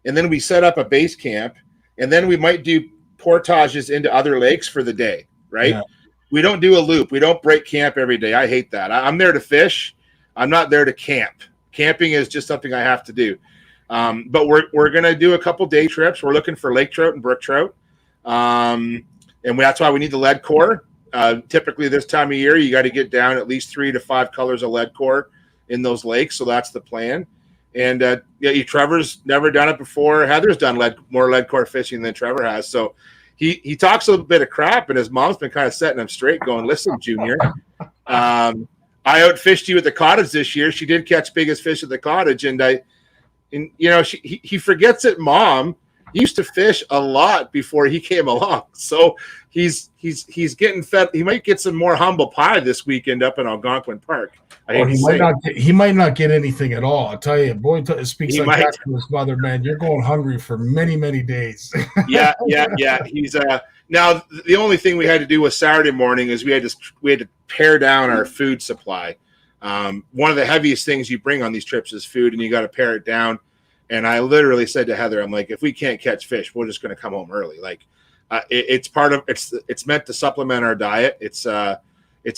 And then we set up a base camp, and then we might do portages into other lakes for the day, right? Yeah. We don't do a loop. We don't break camp every day. I hate that. I'm there to fish. I'm not there to camp. Camping is just something I have to do. But we're going to do a couple day trips. We're looking for lake trout and brook trout. And that's why we need the lead core. Typically this time of year, you got to get down at least 3 to 5 colors of lead core in those lakes. So that's the plan. And Trevor's never done it before. Heather's done more lead core fishing than Trevor has. So he talks a little bit of crap, and his mom's been kind of setting him straight, going, "Listen, Junior, I outfished you at the cottage this year." She did catch biggest fish at the cottage, and you know, he forgets that Mom used to fish a lot before he came along. So he's getting fed. He might get some more humble pie this weekend up in Algonquin Park. He might not get anything at all. I'll tell you, boy speaks like that to his mother, man. You're going hungry for many, many days. Yeah. He's now the only thing we had to do was Saturday morning is we had to pare down our food supply. One of the heaviest things you bring on these trips is food, and you got to pare it down. And I literally said to Heather, I'm like, if we can't catch fish, we're just going to come home early. Like it's meant to supplement our diet. It's a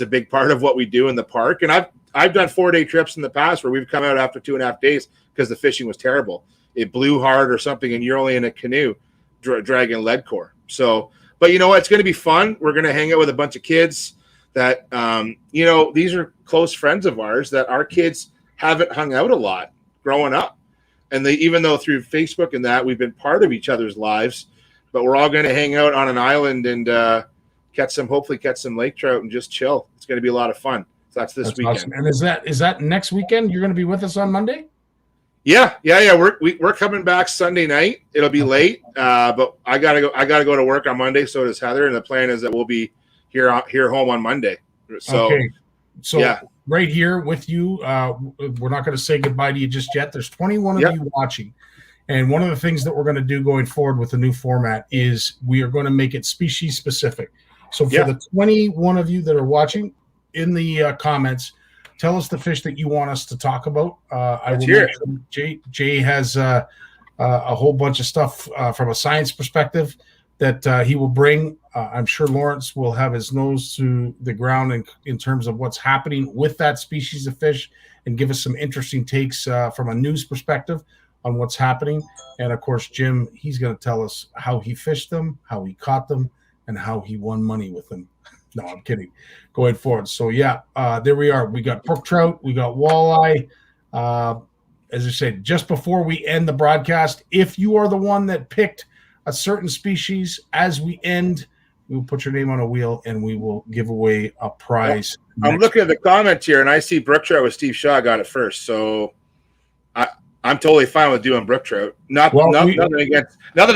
big part of what we do in the park. And I've done 4-day trips in the past where we've come out after 2.5 days because the fishing was terrible. It blew hard or something, and you're only in a canoe dragging lead core. So, but you know what? It's going to be fun. We're going to hang out with a bunch of kids that, you know, these are close friends of ours that our kids haven't hung out a lot growing up. And even though through Facebook and that, we've been part of each other's lives, but we're all going to hang out on an island and hopefully catch some lake trout and just chill. It's going to be a lot of fun. So that's this weekend. Awesome. And is that next weekend? You're going to be with us on Monday? Yeah. We're coming back Sunday night. It'll be late, but I gotta go to work on Monday. So does Heather, and the plan is that we'll be here home on Monday. So, okay. So yeah. Right here with you, we're not going to say goodbye to you just yet. There's 21 of you watching, and one of the things that we're going to do going forward with the new format is we are going to make it species specific. So for the 21 of you that are watching, in the comments, tell us the fish that you want us to talk about. I will mention Jay has a whole bunch of stuff from a science perspective that he will bring. I'm sure Lawrence will have his nose to the ground in terms of what's happening with that species of fish and give us some interesting takes from a news perspective on what's happening. And of course, Jim, he's going to tell us how he fished them, how he caught them, and how he won money with them. No, I'm kidding. Going forward. So yeah, there we are. We got brook trout, we got walleye. As I said, just before we end the broadcast, if you are the one that picked a certain species, as we end, we will put your name on a wheel and we will give away a prize. I'm looking at the comments here and I see brook trout with Steve Shaw got it first. So I'm totally fine with doing brook trout. Nothing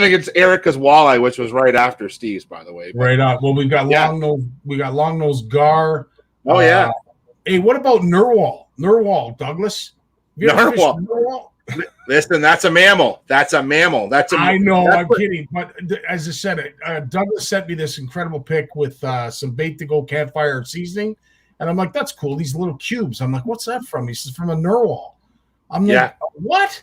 against Erica's walleye, which was right after Steve's, by the way. Right on. Well, we've got long nose gar. Oh yeah. Hey, what about Narwhal, Douglas? Narwhal. Listen, that's a mammal. I know, I'm kidding. But as I said, Douglas sent me this incredible pic with some bait to go campfire seasoning. And I'm like, that's cool. These little cubes. I'm like, what's that from? He says, from a narwhal. I'm like, what?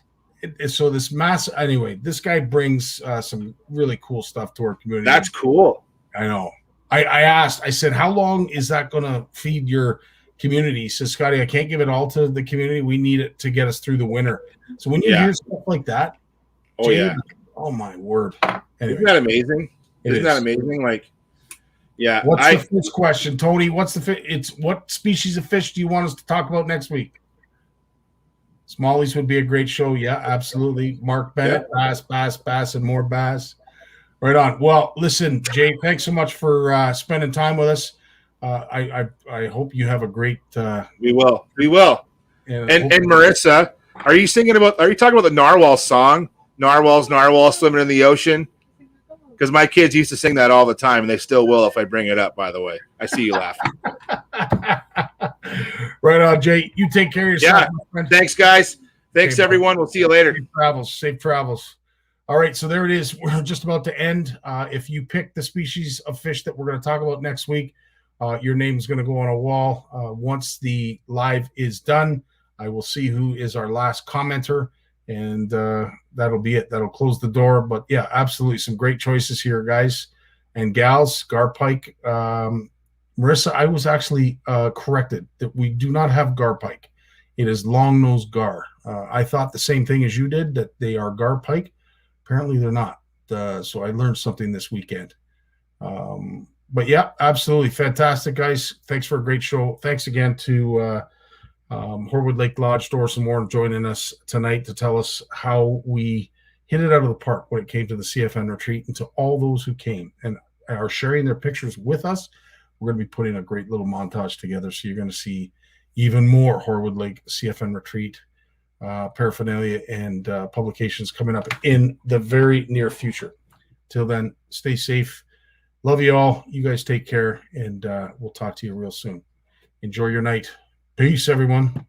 So this mass, anyway, this guy brings some really cool stuff to our community. That's cool. I know. I asked, I said, how long is that going to feed your community? He says, Scotty, I can't give it all to the community. We need it to get us through the winter. So when you hear stuff like that, oh my word. Anyway, isn't that amazing? Isn't that amazing? Like, yeah. What's the first question, Tony? What's the it's what species of fish do you want us to talk about next week? Smallies would be a great show. Yeah, absolutely. Mark Bennett, bass, and more bass. Right on. Well, listen, Jay, thanks so much for spending time with us. I hope you have a great. We will. And Marissa, are you talking about the narwhal song? Narwhal swimming in the ocean. Because my kids used to sing that all the time, and they still will if I bring it up. By the way, I see you laughing. Right on, Jay. You take care of yourself. Yeah. Thanks, guys. Thanks, everyone. We'll see you later. Safe travels. All right, so there it is. We're just about to end. If you pick the species of fish that we're going to talk about next week, your name is going to go on a wall. Once the live is done, I will see who is our last commenter, and that'll be it. That'll close the door. But yeah, absolutely some great choices here, guys and gals. Garpike. Marissa, I was actually corrected that we do not have garpike. It is long-nosed gar. I thought the same thing as you did, that they are garpike. Apparently they're not. So I learned something this weekend. But yeah, absolutely fantastic, guys. Thanks for a great show. Thanks again to Horwood Lake Lodge, Doris and Warren joining us tonight to tell us how we hit it out of the park when it came to the CFN retreat, and to all those who came and are sharing their pictures with us. We're going to be putting a great little montage together, so you're going to see even more Horwood Lake CFN retreat paraphernalia and publications coming up in the very near future. Till then, stay safe. Love you all. You guys take care, and we'll talk to you real soon. Enjoy your night. Peace, everyone.